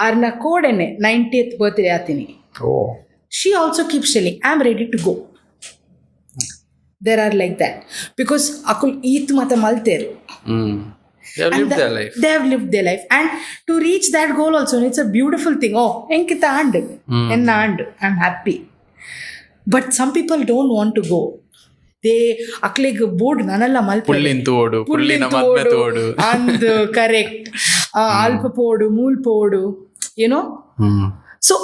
Arna kodene 90th birthday atini. She also keeps telling, I'm ready to go. There are like that because akul eat mata malteru. They have lived their life. They have lived their life, and to reach that goal also, it's a beautiful thing. Oh, enkita and enna and I'm happy. But some people don't want to go. They akleg board nanalla malpe Pullin thoovodu, pullina madme thoovodu. And correct. Alpa podu, mool podu, you know. So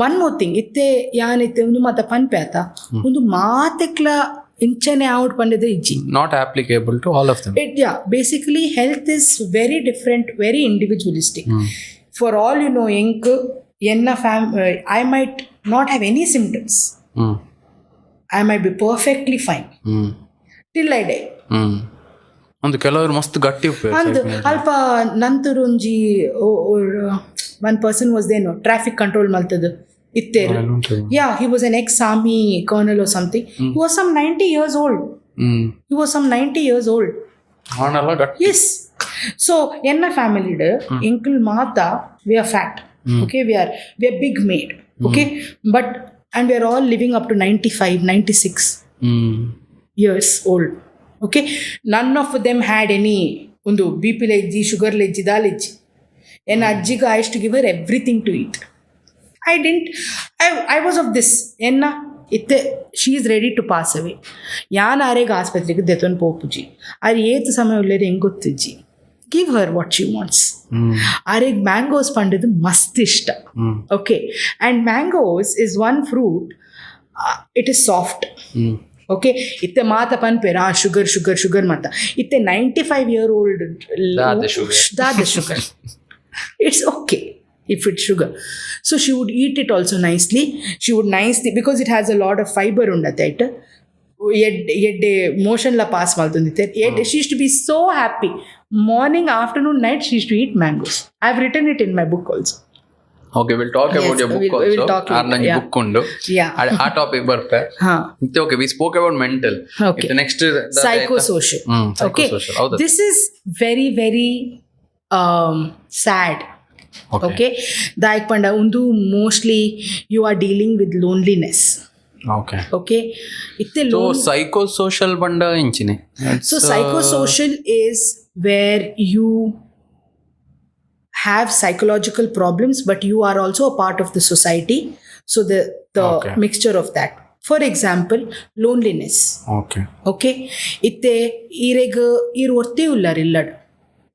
one more thing, itte yanite undu mata panpeta undu maatekla inchane out pandede iji. Not applicable to all of them. Basically health is very different, very individualistic. For all you know, I might not have any symptoms. I might be perfectly fine till I die. And ಕೆಲವರು ಮಸ್ತ್ ಗಟ್ಟಿ and ಅಲ್ಪ ನಂತರ ಒಂಜಿ one person was there, no, traffic control maltadu itteru. He was an ex-army colonel or something. He was some 90 years old. ಅವನೆಲ್ಲ ಗಟ್ಟಿ. Yes. So enna family de uncle mata we are fat. Okay, we are big made. Okay, but and we are all living up to 95, 96 years old. Okay, none of them had any undu BP leji, sugar leji, dal leji. And ajjiga I used to give her everything to eat. I was of this. Enna itte she is ready to pass away. Yan arega aspatrige deton popuji. Ar yet samayullere engottiji. Give her what she wants. Areg mangoes pandadu mast ishta. Okay, and mangoes is one fruit. It is soft. Okay, itte mata panpera sugar mata. Itte 95-year-old the sugar. It's okay if it's sugar. So she would eat it also nicely. She would because it has a lot of fiber undate. Yedde motion la pass maltundite. She used to be so happy. Morning, afternoon, night she used to eat mangoes. I've written it in my book also. Okay, we'll talk about your book also. We'll talk about your book undu. Our topic barpe. Okay, we spoke about mental. Okay. The next psychosocial. Okay. This is very, very sad. Okay. Daik panda undu mostly you are dealing with loneliness. Okay. So psychosocial banda inchine. So psychosocial is where you have psychological problems, but you are also a part of the society. So the mixture of that. For example, loneliness. Okay. Itte orte ullarillad.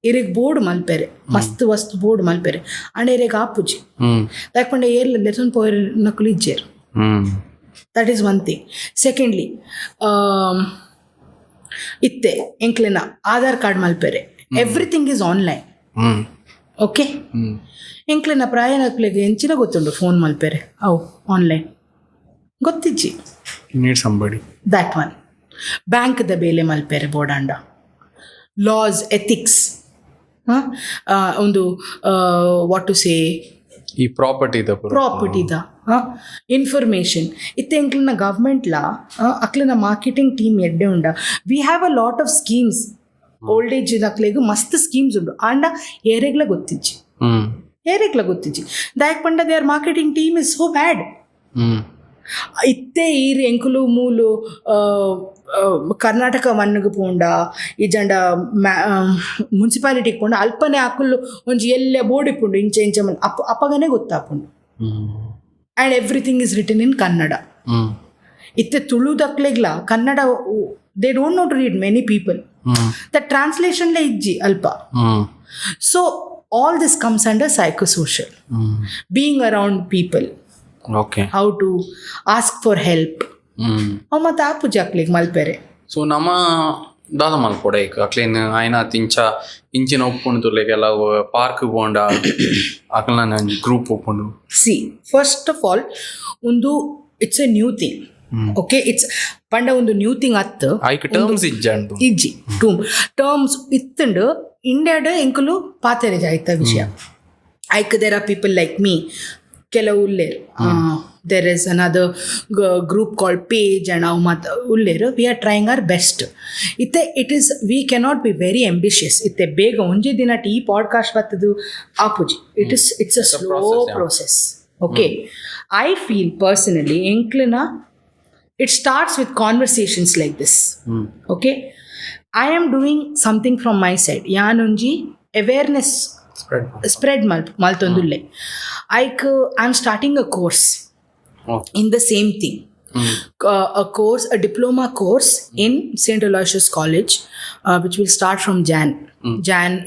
Ireg board malpere. Mast board malpere. And ireg apuji. That panda lesson poer nakulijjer. That is one thing. Secondly, itte Niklena Aadhaar card malpere. Everything is online. Okay. Niklena Prayadaklen enchina gottundu phone malpere. Online. Gottiji. You need somebody. That one. Bank da bele malpere bodanda. Laws, ethics. What to say? ಈ property information ಇತ್ತೆ ಎಂಕ್ಲನ government ಲಾ ಅಕ್ಲನ marketing team ಎಡ್ಡೆ ಉಂಡ we have a lot of schemes old age ಅಕ್ಲೆಗ್ ಮಸ್ತ್ schemes ಉಂಡು ಆಂಡ ಏರೆಗ್ಲ ಗೊತ್ತಿಜ್ಜಿ ದಾಯಕ್ ಪಂಡ their marketing team is so bad. ಇತ್ತೆ ಈರ್ ಎಂಕುಲು ಮೂಲು ಕರ್ನಾಟಕ ಮನ್ನಿಗೆ ಪೋಂಡ ಇಜಂಡ ಮುನ್ಸಿಪಾಲಿಟಿಗೆ ಪೋಂಡ ಅಲ್ಪನೆ ಅಕ್ಕುಲು ಒಂಜಿ ಎಲ್ಲೆ ಬೋರ್ಡ್ ಇಪ್ಪುಂಡು ಇಂಚೆ ಅಪ್ಪಗನೆ ಗೊತ್ತಾಪುಂಡು. And everything is written in Kannada. ಇತ್ತೆ ತುಳು ದಕ್ಲೆಗ್ಲ Kannada they don't know to read many people. The ಟ್ರಾನ್ಸ್ಲೇಷನ್ಲೇ ಇಜ್ಜಿ ಅಲ್ಪ. So all this comes under psychosocial. Being around people. How to ask for help. ಮತ್ತೆ ಆಪುಜಿ ಅಕ್ಲಿಗೆ ಮಲ್ಪೆರೆ. ಸೊ ನಮ್ಮ ದಾದ ಮಲ್ಪೊಡೆ ಅಕ್ಲೇನು ಆಯ್ನ ಇಂಚಿನ ಒಪ್ಪುಂಡು ತುರ್ಲೆಗೆಲ್ಲ ಪಾರ್ಕ್ ಹೋಂಡ ಅಕ್ಲ ಗ್ರೂಪ್ ಒಪ್ಪುಂಡು. ಫಸ್ಟ್ ಆಫ್ ಆಲ್ ಒಂದು it's a new thing. Okay, it's ಪಂಡ ಒಂದು ನ್ಯೂ ಥಿಂಗ್ ಅತ್ತು ಟರ್ಮ್ಸ್ ಇಜ್ಜಿ ಟರ್ಮ್ಸ್ ಇತ್ತಂಡು ಇಂಡಿಯಾಡ್ ಎಂಕುಲು ಪಾತೆರೆ ಜಾಯ್ತ ವಿಷಯ. There are people like me ಕೆಲವು ಉಲ್ಲೇರ್. There is another group called Page and Ulleru. We are trying our best. We cannot be very ambitious. Itte bega onje dina tea podcast battadu apuji. It's a slow process. Okay. I feel personally Niklena it starts with conversations like this. Okay, I am doing something from my side. Yanunji awareness spread maltondulle. I'm starting a course in the same thing. A diploma course in St. Aloysius College, which will start from Jan.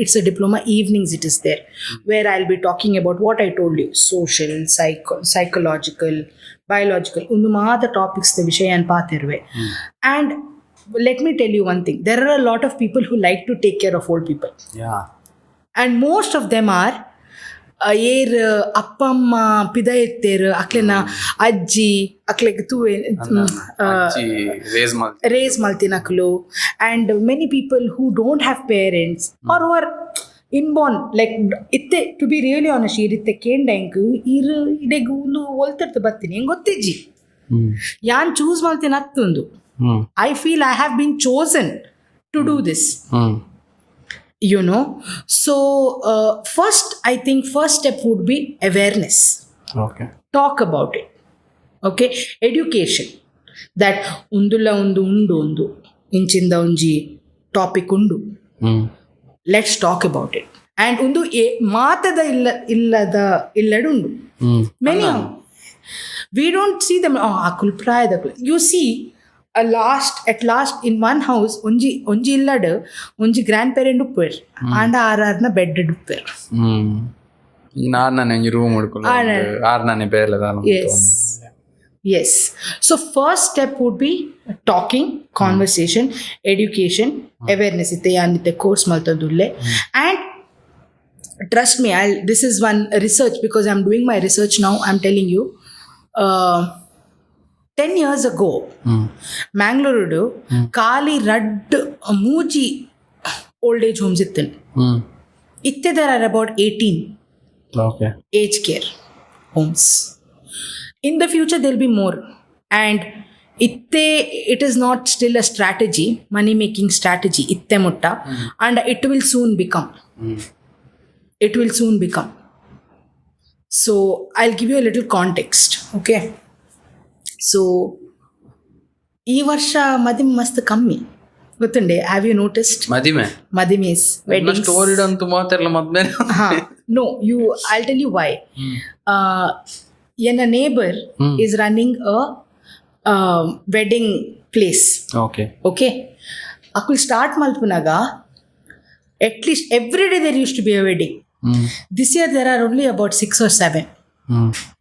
It's a diploma evenings, it is there, where I'll be talking about what I told you: social, psychological, biological, the topics the vishayan pathirve. And let me tell you one thing: there are a lot of people who like to take care of old people. Yeah. And most of them are ಅಪ್ಪ ಅಮ್ಮ ಪಿದ ಎತ್ತೇರು ಅಕ್ಲೆನ ಅಜ್ಜಿ ಅಕ್ಲೆಗ್ ತೂ race ಮಲ್ತಿನಕ್ಲು. And many people who don't have parents are are inborn like ಇತ್ತೆ to be really honest ಇರಿತ್ತೆ ಕೇಂಡಂಕ್ ಇರು ಇಡೆಗ್ ಒಂದು ಒಲ್ತಿರ್ತು ಬರ್ತೀನಿ ಹೆಂಗೆ ಗೊತ್ತಿಜ್ಜಿ ಯಾನ್ ಚೂಸ್ ಮಲ್ತೀನಿ ಹತ್ತೊಂದು. I feel I have been chosen to do this. You know, so I think first step would be awareness. Okay. Talk about it. Okay, education, that undula undu inchinda unji topic undu. Let's talk about it. And undu maatada illadu undu. Many we don't see them. Akul prayadaklen. You see, at last in one house onji illadu onji grandparent uppir and ಆರನ bed uppir. ನಾನು room ಹುಡ್ಕೊಂಡು ಆರ್ನೇ ಬೇರೆ. Yes. So first step would be talking, conversation, education, awareness. Itte yanite course maltandulle. And trust me, this is one research, because I'm doing my research now. I'm telling you, 10 years ago, Mangalore Kali Radd Muji old age homes ittin. Itte there are about 18 age care homes. In the future there will be more, and it is not still a strategy, money making strategy itte mutta, and it will soon become. So I'll give you a little context. Okay, so ಈ ವರ್ಷ ಮದಿಮೆ ಮಸ್ತ್ ಕಮ್ಮಿ ಗೊತ್ತುಂಡೆ. Have you noticed? ಮದಿಮೆಸ್ weddings story ಅಂತೂ ಮಾತಾಡಲ್ಲ ಮದ್ವೆ. No, I'll tell you why. Yenna neighbor is running a wedding place. Okay. Akul start malpunaga, at least every day there used to be a wedding. This year there are only about 6 or 7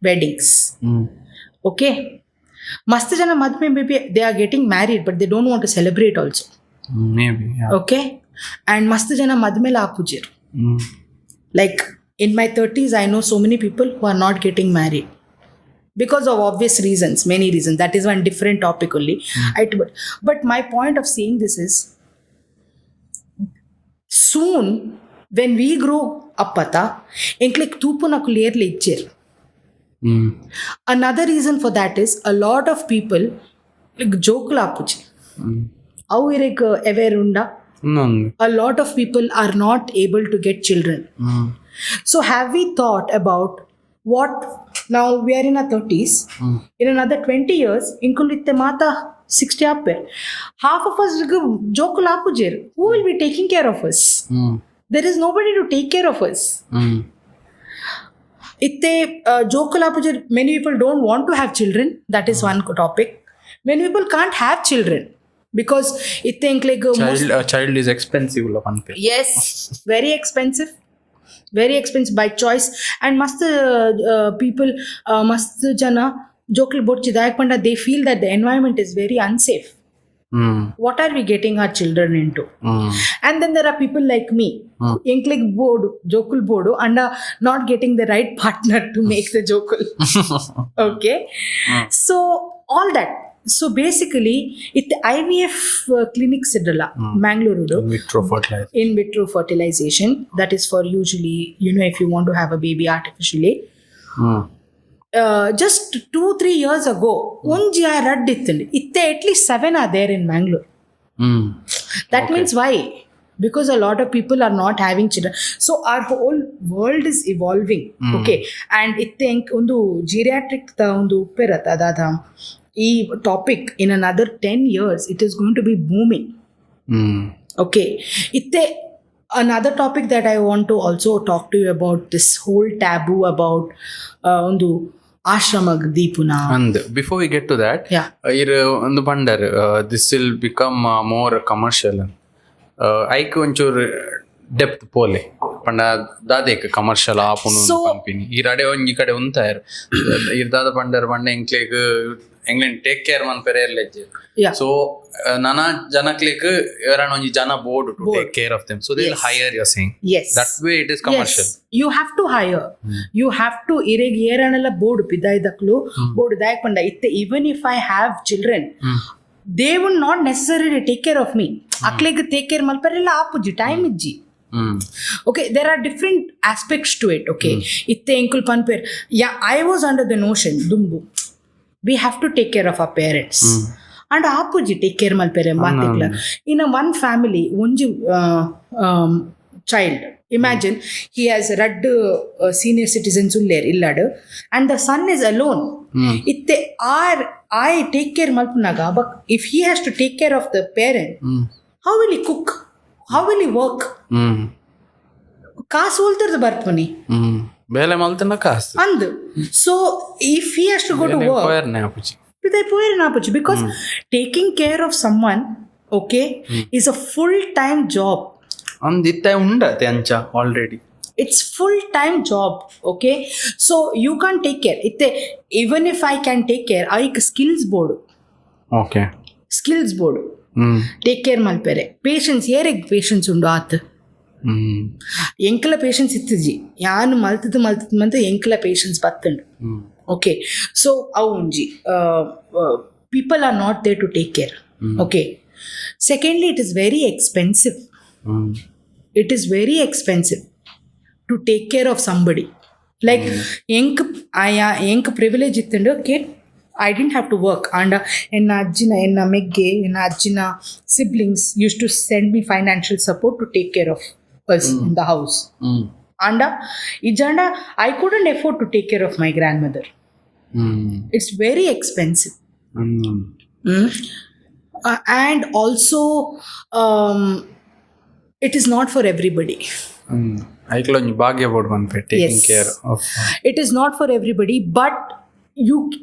weddings. Okay. Mast jana madme maybe they are getting married, but they don't want to celebrate also. Maybe, yeah. Okay. And mast jana madme la apujir. Like in my 30s, I know so many people who are not getting married because of obvious reasons, many reasons. That is one different topic only. But my point of saying this is, soon when we grow up, enklik tupuna clearly ichir. Another reason for that is a lot of people like jokla puchi. How irek aware unda? A lot of people are not able to get children. So have we thought about what? Now we are in our 30s. In another 20 years, inkulitte mata 60 up. Half of us jokla pujir. Who will be taking care of us? There is nobody to take care of us. Itte jokala pujir, many people don't want to have children. That is one topic. Many people can't have children because it think like child is expensive. Yes, very expensive by choice. And must people must jana jokal botchi dayak panda, they feel that the environment is very unsafe. What are we getting our children into? And then there are people like me, enklik board, jokul board, and not getting the right partner to make the jokul. Okay, so all that. So basically, it IVF clinics idala Mangalore in vitro fertilization. That is for usually, if you want to have a baby artificially. Just 2-3 years ago, onji radd ittindi. Itte at least 7 are there in Mangalore. That means why? Because a lot of people are not having children. So our whole world is evolving. Okay, and itte undu geriatric ta undu upperata adada ಈ topic in another 10 years it is going to be booming. Okay, itte another topic that I want to also talk to you about, this whole taboo about ಒಂದು ಆಶ್ರಮಗ್ ದೀಪುನ. And before we get to that, ಒಂದು ಪಂಡರ್ this will become more commercial. Hike ಒಂಚೂರು depth ಪೋಲೆ ಪಂಡ ದಾದೇಕ್ commercial ಆಪುನು company ಈ ರಡೆ ಒಂಜಿ ಕಡೆ ಉಂತಾಯರ್ ಇರ್ದಾದ ಪಂಡರ್ ಪಂಡ ಎಂಕ್ಲೇಗ್ ಎಂಗ್ಲೆಂಡ್ ಟೇಕ್ ಕೇರ್ ಮನ್ಪೆರೆ ಇರ್ಲೆಜ್ಜೆ. ಸೊ ನಾನಾ ಜನಕ್ಲೇಗ್ ಎರಾನ್ ಒಂಜಿ ಜನ board to take care of them, so they will hire you are saying. That way it is commercial. You have to hire. You have to ireg ಏರಾನೆಲ್ಲ ಬೋರ್ಡ್ ಪಿದಾಯ್ದಕ್ಲು ಬೋರ್ಡ್ ದಾಯಕ್ ಪಂಡ ಇತ್ತೆ. even if I have children, they would not necessarily take care of me. aklega take care malparella apuji time ijji. Okay, there are different aspects to it. Okay, itte enkul panper, yeah, I was under the notion dumbu we have to take care of our parents and apuji take care malpere matikla. In a one family onji child, imagine he has read senior citizens uller illadu and the son is alone. Itte I take care malpunaga, but if he has to take care of the parent, how will he cook, how will he work? Kaas holtardu barpani bele maltana kaas and so if he has to go to work pitai poyerne apuchi, because taking care of someone, okay, is a full time job. And itta unda yencha already, it's full time job. Okay, so you can't take care itte. Even if I can take care, I skills board. Okay, skills board take care malpere patience yereg patience undu at enkla patience ittiji yaanu maltadu mante enkla patience pattundu. Okay, so avunji people are not there to take care. Okay, secondly, it is very expensive. It is very expensive to take care of somebody. Like enk privilege ittundu, okay, I didn't have to work and enna ajjina enna megge enna ajjina siblings used to send me financial support to take care of us in the house. And ijanda I couldn't afford to take care of my grandmother. It's very expensive. And also it is not for everybody. aiklonji bhagya bod manpe taking care of it is not for everybody, but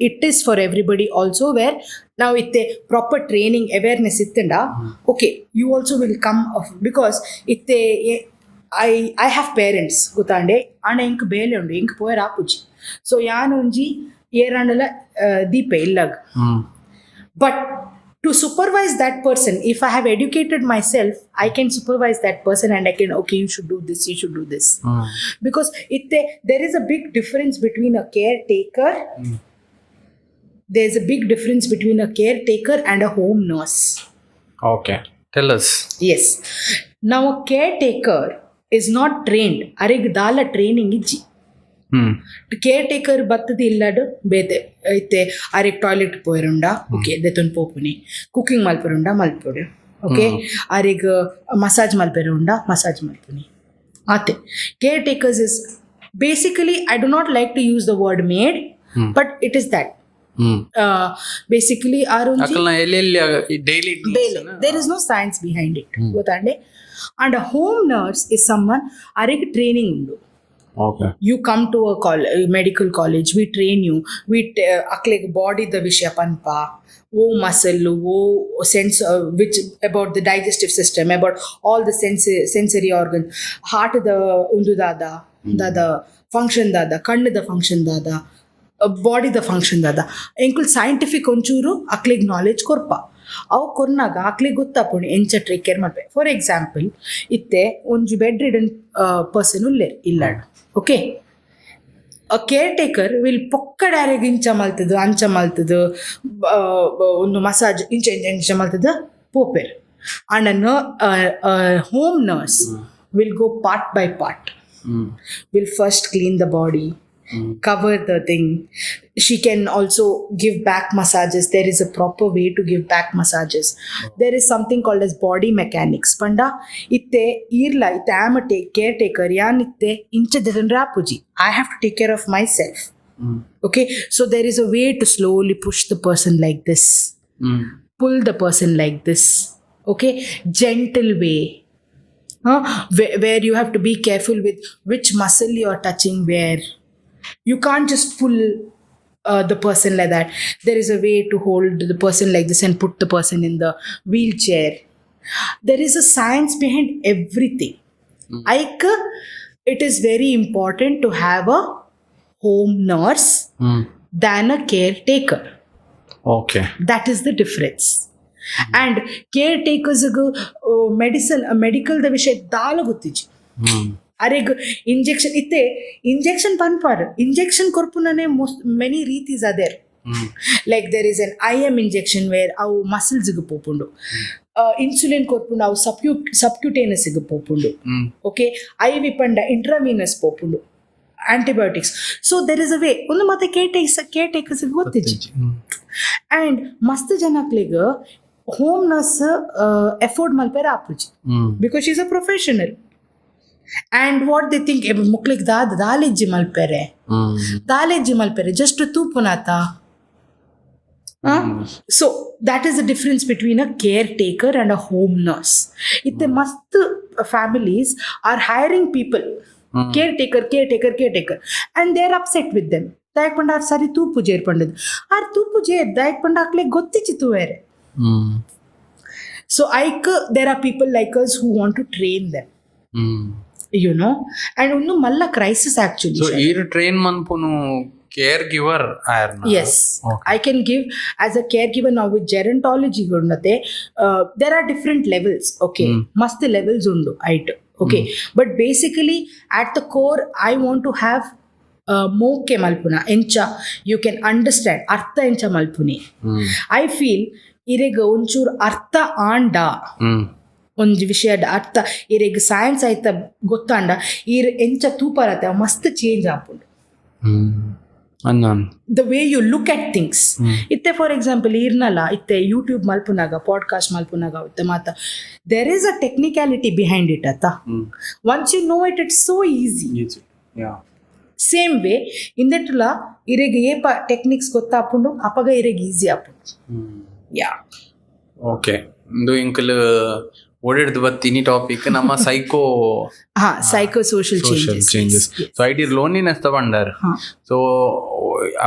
it is for everybody also, where now itte proper training awareness ittenda, okay, you also will come of, because itte I have parents gotande and enk bele undu enk poyar apuji, so yanunji yeranala deepe illag. But to supervise that person, if I have educated myself, I can supervise that person and I can, okay, you should do this, you should do this. Because there is a big difference between a caretaker. There is a big difference between a caretaker and a home nurse. Okay, tell us. Yes. Now a caretaker is not trained. Arig dala training iji. Caretaker battadi illadu bete itte arig toilet poirunda, okay, detun popuni, cooking malperunda malpodu, okay, arig massage malperunda massage malpuni ate. Caretakers is basically, I do not like to use the word maid, but it is that. Basically arunji daily there is no science behind it, gotande. And a home nurse is someone arig training undu. Okay, you come to a medical college, we train you, we akleg body the vishaya panpa, muscle, sense, which about the digestive system, about all the sensory organs, heart the undu dada function dada, kannu the function dada, body the function dada, enkul scientific onchuru akleg knowledge korpa aw kornaga akle gottapuni encha take care malpe. For example, itte onji bedridden person uller illadu, okay, a caretaker will pokkadare gincha maltadu ancha maltadu ಒಂದು massage incha maltadu poper, and a home nurse will go part by part. Will first clean the body, cover the thing. She can also give back massages. There is a proper way to give back massages. There is something called as body mechanics. Panda itte irla itte I am a caretaker yan itte incha dedan rapuji, I have to take care of myself. Okay, so there is a way to slowly push the person like this, pull the person like this. Okay, gentle way. Where you have to be careful with which muscle you are touching where. You can't just pull the person like that. There is a way to hold the person like this and put the person in the wheelchair. There is a science behind everything. Like, it is very important to have a home nurse than a caretaker. Okay That is the difference. And caretakers medical ದ ವಿಷಯ ದಾಲ ಗೊತ್ತಿಜಿ ಅರೆಗ್ injection ಇತ್ತೆ injection ಪನ್ಪಾರ್ injection ಕೊರ್ಪುನನೆ many ರೀತೀಸ್ ಅದೇರ್. Like there is an IM injection where ಅವು ಮಸಲ್ಸ್ಗೆ ಪೋಪುಂಡು, ಇನ್ಸುಲಿನ್ ಕೊರ್ಪುಂಡು ಅವು ಸಬ್ಕ್ಯೂಟೇನಸ್ಗೆ ಪೋಪುಂಡು. ಓಕೆ, IV ಪಂಡ ಇಂಟ್ರಾವೀನಸ್ ಪೋಪುಂಡು, antibiotics. So there is a way ಒಂದು ಮತ್ತೆ ಕೇರ್ಟೇಕರ್ಸ್ಗೆ ಗೊತ್ತಿಜಿ. ಆ್ಯಂಡ್ ಮಸ್ತ್ ಜನಕ್ಲಿಗೆ ಹೋಮ್ ನರ್ಸ್ ಎಫೋರ್ಡ್ ಮಲ್ಪೇರೆ ಆಪುಜಿ because she is a professional. And what they think ಮಕ್ಳಿಗೆ ದಾಲೆಜ್ಜಿ ಮಲ್ಪೆರೆ ಜಸ್ಟ್ ತೂಪುನಾತ. So that is the difference between a caretaker and a home nurse. Itte mast families are hiring people, caretaker, and they are upset with them. Dayak panda sari toopu jer pandad ar toopu jer dayak panda akle gottichitu vere. So there are people like us who want to train them, you know, and unnu malla crisis actually. So ಈ train ಮನ್ಪುನು care ಗಿವರ್ ಆರ್ನ. Yes, I can give as a caregiver now with gerontology gunnate. There are different levels. Okay, must levels undu right. Okay, but basically at the core I want to have moke malpuna yencha. You can understand artha yencha malpuni. I feel irega onchur artha anda ಒಂದು ವಿಷಯದ ಅರ್ಥ ಇರೆಗ್ science ಆಯ್ತಾ ಗೊತ್ತಾಂಡ ಇರ್ ಎಂಚ ತೂಪರತ್ತೆ ಮಸ್ತ್ change ಆಪುಂಡು. The way you look at things. ಇತ್ತೆ ಫಾರ್ ಎಕ್ಸಾಂಪಲ್ ಇರ್ನಲ್ಲ ಇತ್ತೆ ಯೂಟ್ಯೂಬ್ ಮಲ್ಪುನಾಗ ಪಾಡ್ಕಾಸ್ಟ್ ಮಲ್ಪುನಾಗ ಇತ್ತೆ ಮಾತ there is a technicality behind it ಅತ್ತ. Once you know it it's so easy. Same way ಇಂದೆಟ್ಲ ಇರೆಗ್ ಏಪ ಟೆಕ್ನಿಕ್ಸ್ ಗೊತ್ತಾಪುಂಡು ಅಪಗ ಇರೆಗ್ ಈಸಿ ಆಪುಂಡು. ಯಾ ಓಕೆ, ಇಂದು ಇಂಕಲ್ ಓಡಿಡ್ದು ಬತ್ತೀನಿ ಟಾಪಿಕ್ ನಮ್ಮ psycho social changes. So I ಡಿರ್ ಲೋನ್ಲಿನೆಸ್ ತಗೊಂಡಾರ. ಸೊ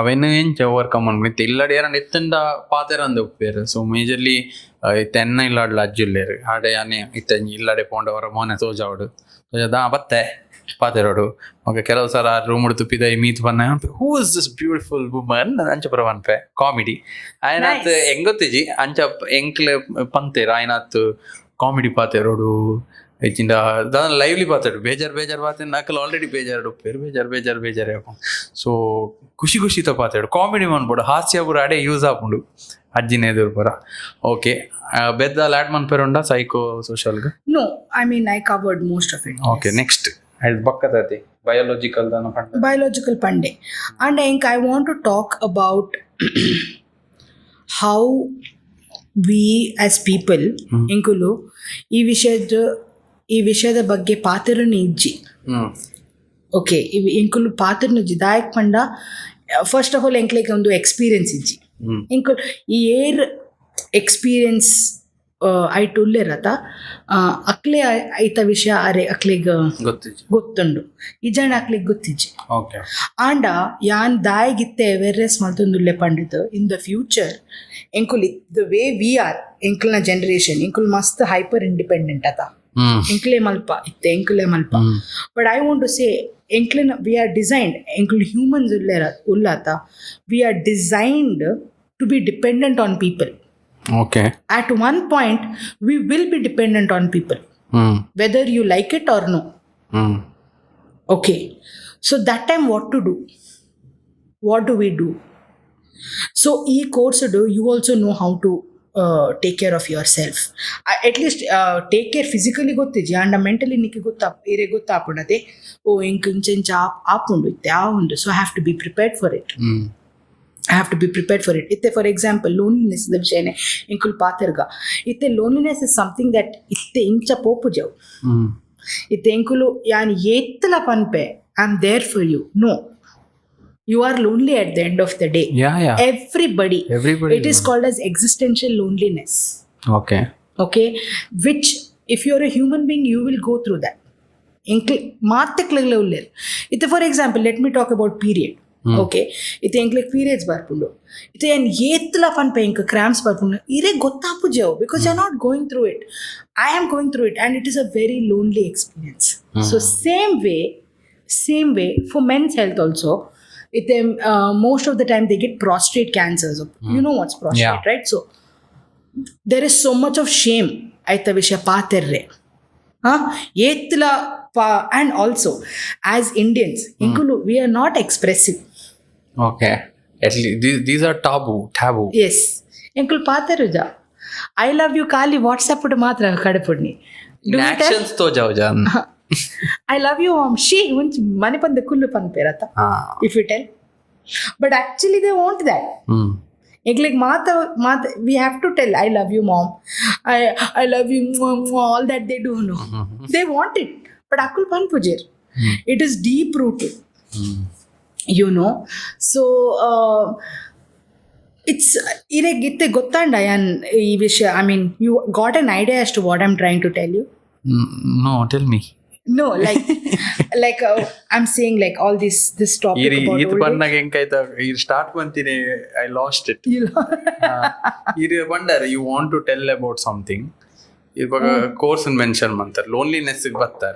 ಅವೆನ್ ಎಂಚ ಓವರ್ಕಮ್ ಅನ್ಬಿಟ್ಟು ಇಲ್ಲಡೆ ಯಾರು ಎತ್ತಂಡ ಪಾತೆರಂದ ಉಪ್ಪೇರು. ಸೊ ಮೇಜರ್ಲಿ ತೆನ್ನ ಇಲ್ಲಾಡ್ಲ ಅಜ್ಜುಲ್ಲೇರು ಆಡೆ ಯಾನೆ ಇತ್ತ ಇಲ್ಲಡೆ ಪೋಂಡವರ ಮೋನೆ ಸೋಜಾವಡು ಸೋಜದಾ ಬತ್ತೆ ಪಾತೆರೋಡು. ಓಕೆ, ಕೆಲವು ಸಲ ರೂಮ್ ತುಪ್ಪಿದ ಮೀತ್ ಬನ್ನ who is this beautiful woman ಅಂಚ ಪ್ರವನ್ಪೆ ಕಾಮಿಡಿ ಆಯ್ನಾತ್ ಹೆಂಗೊತ್ತಿಜಿ ಅಂಚ ಎಂಕ್ಲೆ ಪಂತೇರು ಆಯ್ನಾತ್ ಕಾಮಿಡಿ ಪಾತೆರೋಡು ಹೆಚ್ಚಿಂದ ದಾನ ಲೈವ್ಲಿ ಪಾತಾಡು ಬೇಜಾರು ಪಾತೆ ನಾಕಲ್ ಆಲ್ರೆಡಿ ಬೇಜಾರು ಉಪ್ಪೇರು ಬೇಜಾರು ಹಾಕೊಂಡು. ಸೊ ಖುಷಿತ ಪಾತಾಡು ಕಾಮಿಡಿ ಮನ್ಬೋಡು ಹಾಸ್ಯ ಬುರ ಅಡೆ ಯೂಸ್ ಆಪುಂಡು ಅಜ್ಜಿನ ಎದುರು ಬರ. ಓಕೆ, ಬೆದ್ದಾಲ್ ಆಡ್ ಮನ್ಪೇರುಂಡ ಸೈಕೋ ಸೋಷಲ್ಗೆ? No, I mean I covered most of it. Okay, next ಬಕ್ಕತೈತಿ ಬಯೋಲಾಜಿಕಲ್ ಪಂಡೆ. And I want to talk about how we as people ಇಂಕುಲು ಈ ವಿಷಯದ ಬಗ್ಗೆ ಪಾತ್ರನ ಇಜ್ಜಿ. ಓಕೆ, ಇಂಕುಲು ಪಾತ್ರನ ಇಜ್ಜಿ ದಾಯಕ್ ಪಂಡ ಫಸ್ಟ್ ಆಫ್ ಆಲ್ ಎಂಕ್ಲೆಗೆ ಒಂದು ಎಕ್ಸ್ಪೀರಿಯನ್ಸ್ ಇಜ್ಜಿ. ಇಂಕುಲು ಈ ಏರ್ ಎಕ್ಸ್ಪೀರಿಯನ್ಸ್ ಐಟ್ ಉಲ್ಲೇರತ ಅಕ್ಲೆ ಐತ ವಿಷಯ ಅರೆ ಅಕ್ಲೆಗ್ ಗೊತ್ತುಂಡು ಇಜಾಣ ಅಕ್ಲೆಗ್ ಗೊತ್ತಿಜ್ಜಿ. ಆಂಡ ಯಾನ್ ದಾಯಗಿತ್ತೆ ಅವೇರ್ನೆಸ್ ಮಲ್ತೊಂದುಲ್ಲೆ ಪಂಡಿತು ಇನ್ ದ ಫ್ಯೂಚರ್ ಎಂಕುಲ್ ದ ವೇ ವಿ ಆರ್ ಎಂಕಲ್ನ ಜನರೇಷನ್ ಎಂಕುಲ್ ಮಸ್ತ್ ಹೈಪರ್ ಇಂಡಿಪೆಂಡೆಂಟ್ ಅತ ಎಂಕ್ಲೆ ಮಲ್ಪ ಇತ್ತೆ ಎಂಕುಲೆ ಮಲ್ಪ. But I want to say ಎಂಕ್ಲೆನ ವಿ ಆರ್ ಡಿಸೈನ್ಡ್ ಎಂಕುಲ್ ಹ್ಯೂಮನ್ಸ್ ಉಲ್ಲಾತ we are designed to be dependent on people. Okay. At one point, we will be dependent on people, whether you like it or no. Okay. So that time, what to do? What do we do? So, course do you also know how to take care of yourself? At least take care physically gottiji and mentally niki gottapunade. Oh, inkunchen apundu itte aundu. So I have to be prepared for it. Itte for example loneliness the vishayane inkul patirga itte loneliness is something that itte incha popu jav itte inkulu yani ettala panpe I am there for you. No, You are lonely at the end of the day. Yeah. Everybody. It is called as existential loneliness. Okay. Okay, which if you're a human being, you will go through that. For example, let me talk about period. Okay, ite enklek periods barpundo ite en yetla fan pain cramps barpundo ire gottapu jao because you're not going through it. I am going through it, and it is a very lonely experience. So same way for men's health also. Most of the time they get prostate cancers. You know what's prostate, right? So there is so much of shame aita vishaya paatirre etla and also as Indians inkulu we are not expressive. Okay, at least these are taboo. Yes, inkulu paataruja I love you kali WhatsApp udu maatra kadapudni in actions to jao jan I love you mom she unchi manipande kullu pan perata if you tell, but actually they want that. Like mata we have to tell I love you mom, I love you all that they do. No, they want it, but akul pan pujir. It is deep rooted. You know, so it's iregitte gottanda yan ee vishaya. I mean, you got an idea as to what I'm trying to tell you? No, tell me. No, like I'm saying like all this topic about old age. Enkaita start pantine I lost it. You want to tell about something. Course and mention mantar loneliness battar.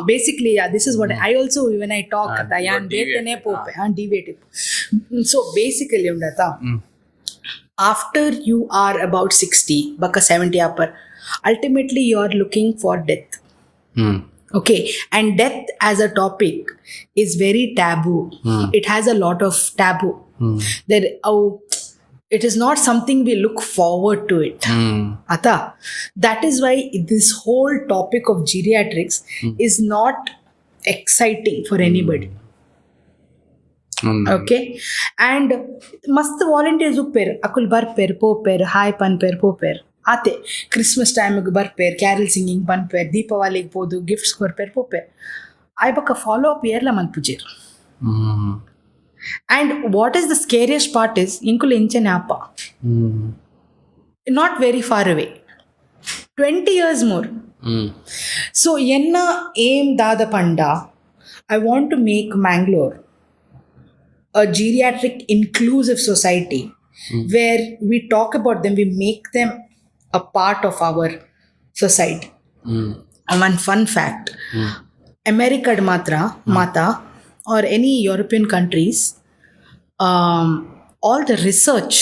Basically, this is what I also when I talk yan betene pope deviate. So basically undata after you are about 60 baka 70 upper, ultimately you are looking for death. Okay, and death as a topic is very taboo. It has a lot of taboo. It is not something we look forward to it. Ata, that is why this whole topic of geriatrics is not exciting for anybody. Okay, and mast volunteers upper akul bar per poper hi pan per poper ate Christmas time ಗೆ ಬರ್ಪೇರ್, Carol singing ಬಂದ್ಪೇರ್, ದೀಪಾವಳಿಗೆ ಹೋದು gifts ಕೊರ್ಪೇರ್ ಪೋಪೇರ್ ಆಯ್ಬಕ್ಕ follow up ಇಯರ್ಲ ಮನ್ಪುಜೀರ್. And what is the scariest part is inkulu inchene appa not very far away, 20 years more. So enna aim dada panda I want to make Mangalore a geriatric inclusive society where we talk about them, we make them a part of our society. One fun fact, America mata or any European countries, all the research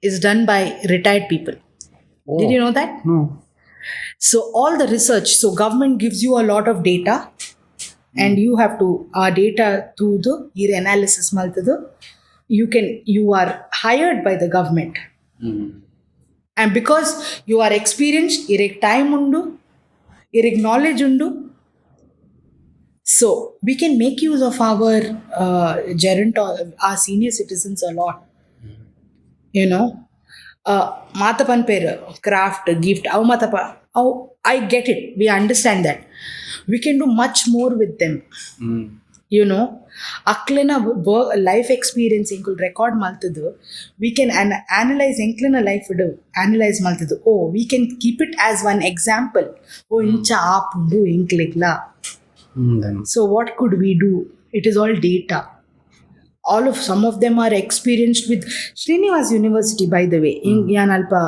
is done by retired people. Did you know that? No. So all the research, so government gives you a lot of data and you have to data through the analysis maltadu you are hired by the government. And because you are experienced, irek time undu, irek knowledge undu, so we can make use of our our senior citizens a lot. You know, matapan per craft gift av matapa I get it, we understand that we can do much more with them. You know, Niklena life experience inkul record maltadu, we can analyze Niklena life analyze maltadu. We can keep it as one example. Incha aapundu inklegla. So what could we do? It is all data. Some of them are experienced with Srinivas University, by the way. Yanalpa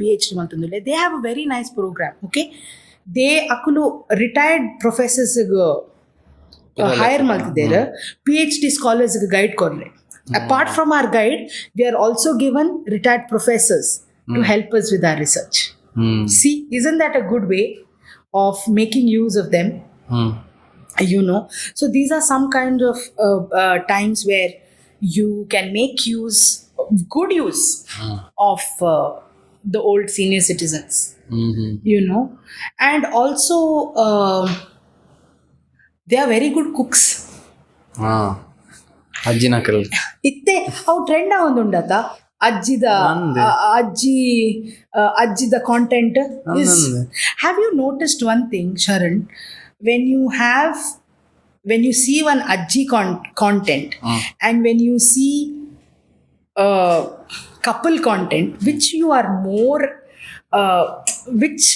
PhD maltundule. They have a very nice program. Okay, they akulu retired professors hire maltidere, PhD scholars guide korre. Apart from our guide, we are also given retired professors to help us with our research. See, isn't that a good way of making use of them? You know, so these are some kind of times where you can make good use of the old senior citizens. You know, and also they are very good cooks. Ajinakal itte aw trend ondundata ajjida content is. Have you noticed one thing, Sharan? When when you see one ajji content and when you see couple content, which you are more which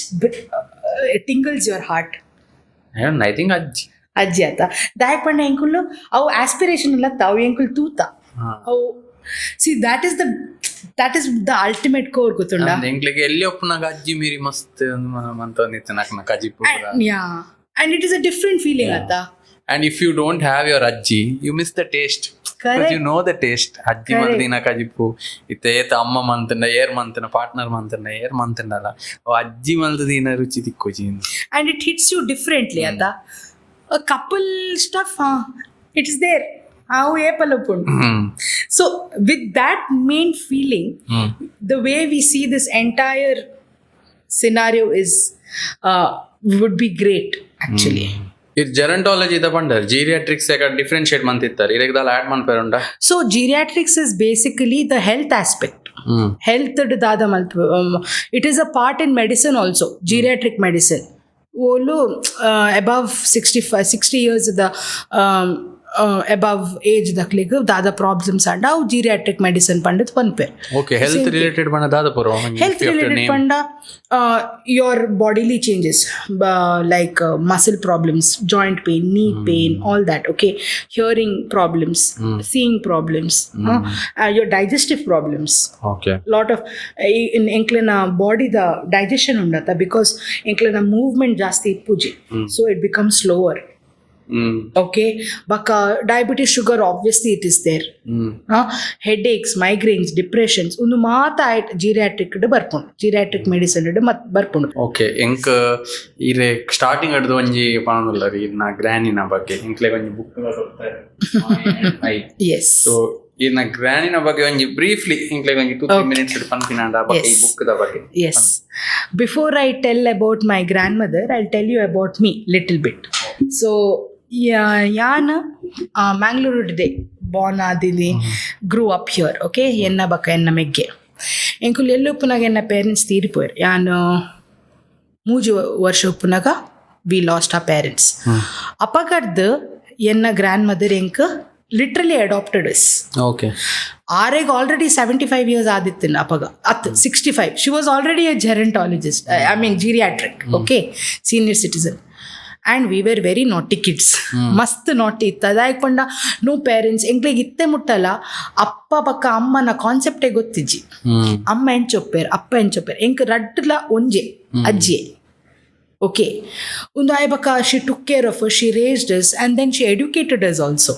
tingles your heart? I think Ajji. ಅಜ್ಜಿ ಆತ ದಾಯಕ್ ಪಂಡ ಎಂಕುಲು ಅವು aspiration ಇಲ್ಲ ತಾವು ಎಂಕುಲು ತೂತ ಅವು see that is the ultimate core ಗೊತ್ತುಂಡ ಎಂಕ್ಲಿಗೆ ಎಲ್ಲಿ ಒಪ್ಪನಾಗ ಅಜ್ಜಿ ಮೀರಿ ಮಸ್ತ್ ಮಂತಂದಿತ್ತು ನಾಕ ಕಜಿಪು yeah and it is a different feeling ಆತ and if you don't have your ajji you miss the taste because you know the taste ajji mandina kajipu ite eta amma mantanda air mantana partner mantana air mantandala ajji maldina ruchi dikkoji and it hits you differently ata a couple stuff it is there how epalapun so with that main feeling the way we see this entire scenario is would be great actually. ಇದು gerontology the ಬಂಡರ್ geriatrics ಯಾಕ differentiate ಮಾಡ್ತಿರ್ತಾರೆ ಇರೆಗದಲ್ಲ add ಮಾಡ್ಪೇರುಂಡ so geriatrics is basically the health aspect health ದಾದ ಮಲ್ಪ it is a part in medicine also geriatric medicine Olu above 60 years the above age ದಕ್ಲಿಗೆ ದಾದ problems ಅಂಡ ಅವು geriatric medicine ಪಂಡತ್ ಪನ್ಪೆ okay health related ಬಣ್ಣ ದಾದ Paro health related panda your bodily changes like muscle problems, joint pain, knee pain, all that, okay, hearing problems, seeing problems, your digestive problems, okay, lot of in Niklena body the digestion undata because Niklena movement jasti puji so it becomes slower. Okay, but diabetes, sugar, obviously it is there. Headaches, migraines, depressions undu maata geriatric barpund geriatric medicine barpund. Okay, enk ire starting addu onji panadallari na granny na ಬಗ್ಗೆ encle onji book la ಕೊಡ್ತಾರೆ Mai and I. Yes, so na granny na ಬಗ್ಗೆ onji briefly encle onji 2-3 minutes idu panpinanda ಬಗ್ಗೆ ಈ book da ಬಗ್ಗೆ. Yes, before I tell about my grandmother I'll tell you about me little bit. So ಯಾನ ಮ್ಯಾಂಗ್ಳೂರಿದೆ born ಆದಿನಿ grew up here okay ಎನ್ನ ಬಕ್ಕ ಎನ್ನ ಮೆಗ್ಗೆ ಎಂಕುಲು ಎಲ್ಲಿ ಉಪ್ಪುನಾಗ ಎನ್ನ ಪೇರೆಂಟ್ಸ್ ತೀರಿಪೋಯರು ಯಾನು 3 ವರ್ಷ ಉಪ್ಪುನಾಗ ವಿ ಲಾಸ್ಟ್ ಆ ಪೇರೆಂಟ್ಸ್ ಅಪಗಡ್ದು ಎನ್ನ ಗ್ರ್ಯಾಂಡ್ ಮದರ್ ಎಂಕ್ ಲಿಟ್ರಲಿ ಅಡಾಪ್ಟೆಡ್ ಇಸ್ ಓಕೆ ಆರೆಗ್ ಆಲ್ರೆಡಿ 75 years ಆದಿತ್ತಿನ ಅಪಗ 65 she was already A gerontologist I mean geriatric okay senior citizen and we were very naughty kids ಮಸ್ತ್ ನಾಟಿ ಇತ್ತು ಅದಾಯ್ಕ್ ಪಂಡ ನೋ ಪೇರೆಂಟ್ಸ್ ಎಂಕ್ಲಿಗೆ ಇತ್ತೆ ಮುಟ್ಟಲ್ಲ ಅಪ್ಪ ಪಕ್ಕ ಅಮ್ಮನ ಕಾನ್ಸೆಪ್ಟೇ ಗೊತ್ತಿಜ್ಜಿ ಅಮ್ಮ ಎಂಚೊಪ್ಪೇರ್ ಅಪ್ಪ ಎಂಚೊಪ್ಪೇರ್ ಎಂಕ್ ರಡ್ಲ ಒಂಜೆ ಅಜ್ಜಿ okay undu ay baka she took care of us, she raised us and then she educated us also.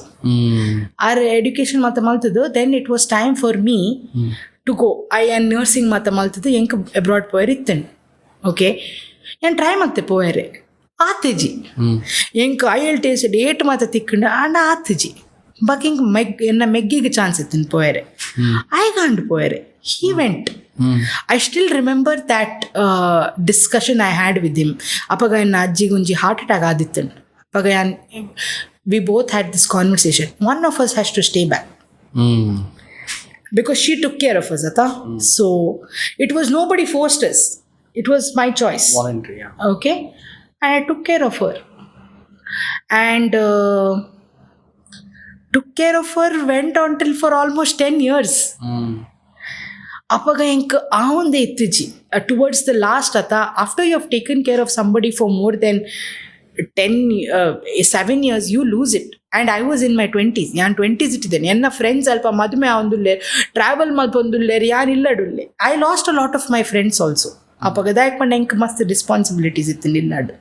Our education mata maltudu then it was time for me to go I am nursing mata maltudu enk abroad poyrithen okay en try matte poyere ಆತಜಿ ಎಂಕ್ IELTS 8 ಮಾತ ತಿಕ್ಕಂಡು and ಆತಜಿ ಬಾಕಿ ink ಎನ್ನ ಮೆಗ್ಗಿಗೆ chance ಇತ್ತಿನ ಪೋಯರೆ ಐಗಾಂಡು ಪೋಯರೆ he went. I still remember that discussion I had with him. ಅಪಗ ಎನ್ನ ಅಜ್ಜಿಗೆ ಒಂಜಿ heart attack ಆದಿತ್ತನ್ ಅಪಗ we both had this conversation. One of us has to stay back because she took care of us ata so it was nobody forced us, it was my choice, voluntary, yeah. Okay, and I took care of her and took care of her went on till for almost 10 years. ಅಪಗ ಎಂಕ್ ಆವಂದೆ ಇತ್ತಿಜಿ towards the last ata after you have taken care of somebody for more than 7 years you lose it. And I was in my 20s yan 20s ittidene enna friends alpa madume avandulle travel malpondulle yan illadulle I lost a lot of my friends also. ಅಪಗ ದಾಯಕ್ ಪಂಡ ಎಂಕ್ ಮಸ್ತ್ responsibilities ಇತ್ತಿನ ಇಲ್ಲಾಡು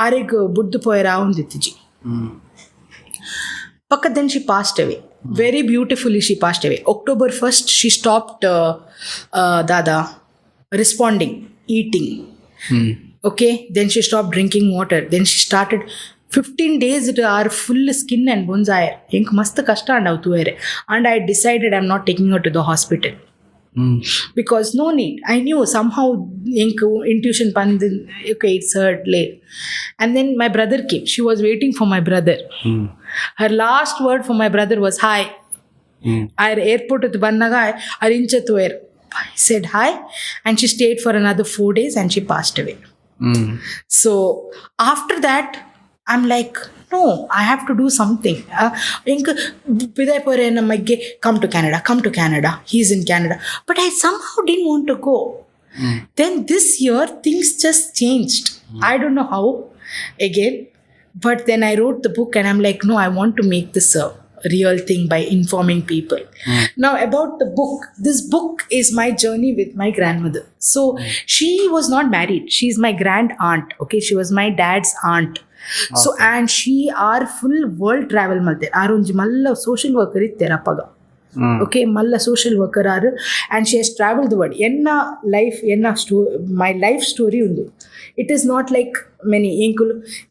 ಆರೆಗ್ ಬುಡ್ದು ಪೋಯರ ಆವಂದಿತ್ತಿಜಿ ಪಕ್ಕ then she passed away very beautifully. She passed away October 1st. She stopped dada responding, eating. Okay, then she stopped drinking water, then she started 15 days to our full skin and bones air enk mast kasta andavtu vere and I decided I'm not taking her to the hospital because no need. I knew somehow enk intuition pand okay it's hurt late. And then my brother came, she was waiting for my brother. Her last word for my brother was hi. I airport at bannaga arinchatu air I said hi and she stayed for another 4 days and she passed away. So after that I'm like, no, I have to do something. Come to Canada. He's in Canada. But I somehow didn't want to go. Then this year, things just changed. I don't know how, again. But then I wrote the book and I'm like, no, I want to make this a real thing by informing people. Now, about the book, this book is my journey with my grandmother. So she was not married. She's my grand aunt. Okay, she was my dad's aunt. So and she are full world travel malte. Arunji malla social worker ittera paga. Okay, malla social worker are, and she has traveled the world. My life story undu. It is not like many.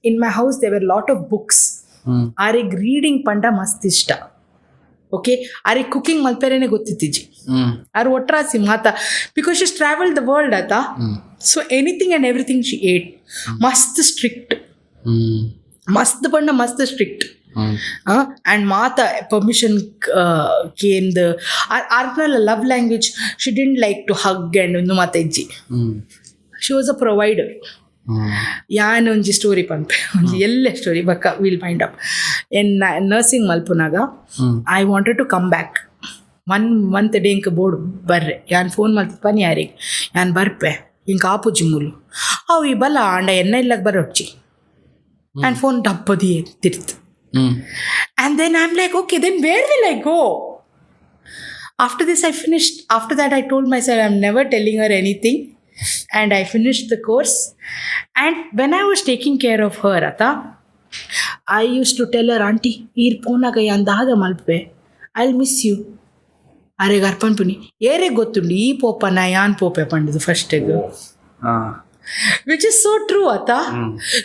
In my house there were a lot of books. Arig reading panda mast ishta. Okay, arig cooking malperene gottitiji. Ar otrasi mata because she's traveled the world ata. So anything and everything she ate. Mast strict. Mast panda mast strict. And Mata permission came the Arnal love language. She didn't like to hug and Numateji. She was a provider. Yan onji story panpe. Yelle story baka we'll find out. In nursing Malpunaga, I wanted to come back. 1 month day inka board barre. Yan phone malpani yarig. Yan barpe. Inka apu jimulu. How we bala anda enna illag barochi. And phone dappadi tirt. And then I'm like, okay, then where will I go? After this, I finished. After that, I told myself I'm never telling her anything. And I finished the course. And when I was taking care of her, I used to tell her, Auntie, I'll miss you. Are garpan puni. Ere gottundi ee popa na yan pope pandu first ego. Which is so true,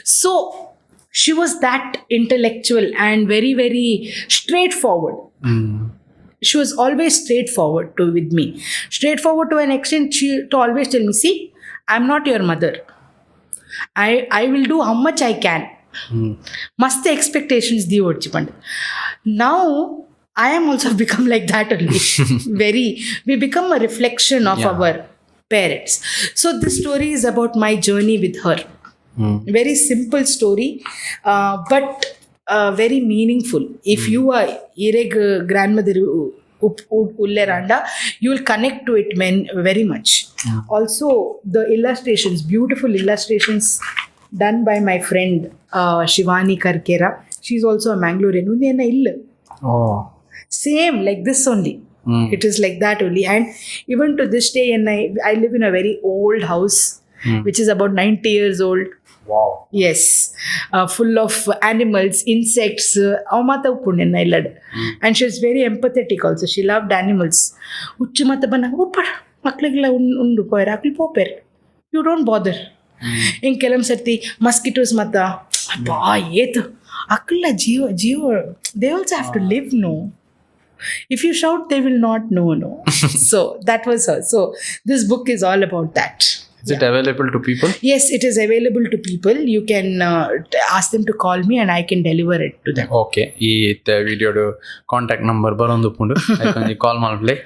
So she was that intellectual and very, very straightforward. She was always straightforward with me. Straightforward to an extent, she to always tell me, see, I'm not your mother. I will do how much I can. Must the expectations di ochipand. Now, I am also become like that only. We become a reflection of our parents. So this story is about my journey with her. Very simple story, but very meaningful. If you are Ireg grandmother Ulleranda, you will connect to it very much. Also, the illustrations, beautiful illustrations done by my friend Shivani Karkera. She's also a Mangalorean. Oh, same like this only. It is like that only. And even to this day, and I live in a very old house, which is about 90 years old. Wow. Yes. Full of animals, insects. And she was very empathetic also. She loved animals. You don't bother. In Kelam Sati, mosquitoes mata. They also have to live, no? If you shout, they will not know, no? So that was her. So this book is all about that. Is it available to people? Yes, it is available to people. You can ask them to call me and I can deliver it to them. Okay. This video contact number barondu pundu. I can call malple.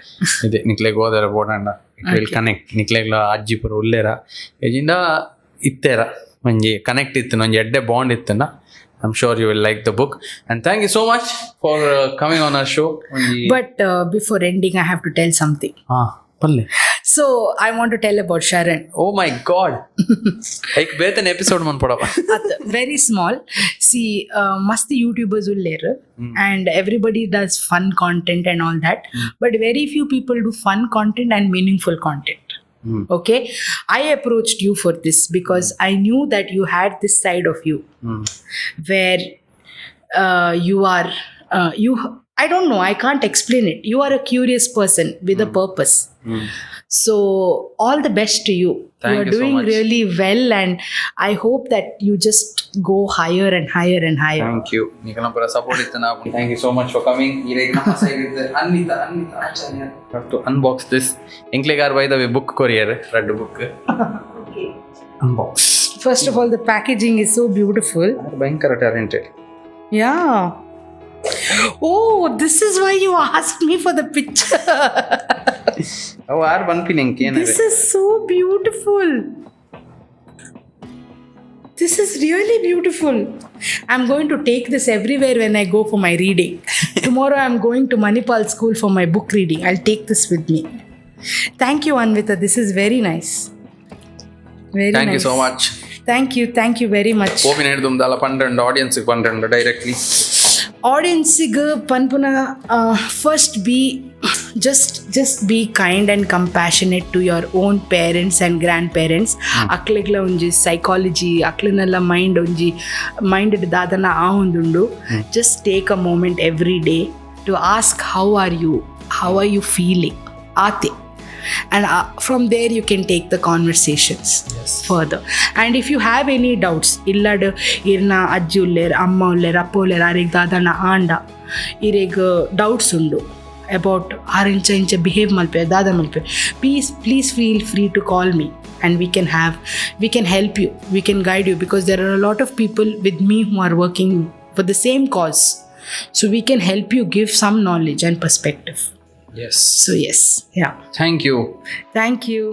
Ide Niklena godara bodanda. It will connect. Niklena ajji pura Ullera. Ejinda ittera. Manje connect ittu nanje edde bond ittuna. I'm sure you will like the book. And thank you so much for coming on our show. But before ending, I have to tell something. So I want to tell about Sharan. Oh my God! Like an episode man podava. Very small. See, must YouTubers Ullera, and everybody does fun content and all that. But very few people do fun content and meaningful content. Okay, I approached you for this because I knew that you had this side of you, where you are I don't know, I can't explain it. You are a curious person with a purpose. So all the best to you. Thank you are you doing so much. really well, and I hope that you just go higher and higher and higher. Thank you. Niklena pura support ittana. Thank you so much for coming. Irege nama side idde Anita Acharya to unbox this Niklena by the way book courier red book. Okay. Unbox. First of all, the packaging is so beautiful. Bhayankara talented. Yeah. Oh, this is why you asked me for the picture. Oh, one pinning. This is so beautiful. This is really beautiful. I'm going to take this everywhere when I go for my reading. Tomorrow I'm going to Manipal school for my book reading. I'll take this with me. Thank you, Anvita. This is very nice. Very Thank nice. you so much. Thank you very much. Open edumdala pandrendu audience ku pandrendu directly. Audience ಗೆ ಪನ್ಪುನ first just be kind and compassionate to your own parents and grandparents. ಅಕ್ಲೆಗ್ಲ ಒಂಜಿ psychology ಅಕ್ಲೆನಲ್ಲ mind ದಾದನ ಆವೊಂದುಂಡು. Just take a moment every day to ask how are you feeling ate, and from there you can take the conversations further. And if you have any doubts, illad irna ajji uller amma uller appa uller arig dadana anda irig doubts undu about incha behave malpe dada malpe, please feel free to call me, and we can help you, we can guide you, because there are a lot of people with me who are working for the same cause, so we can help you, give some knowledge and perspective. Yes. So yes, yeah. Thank you. Thank you.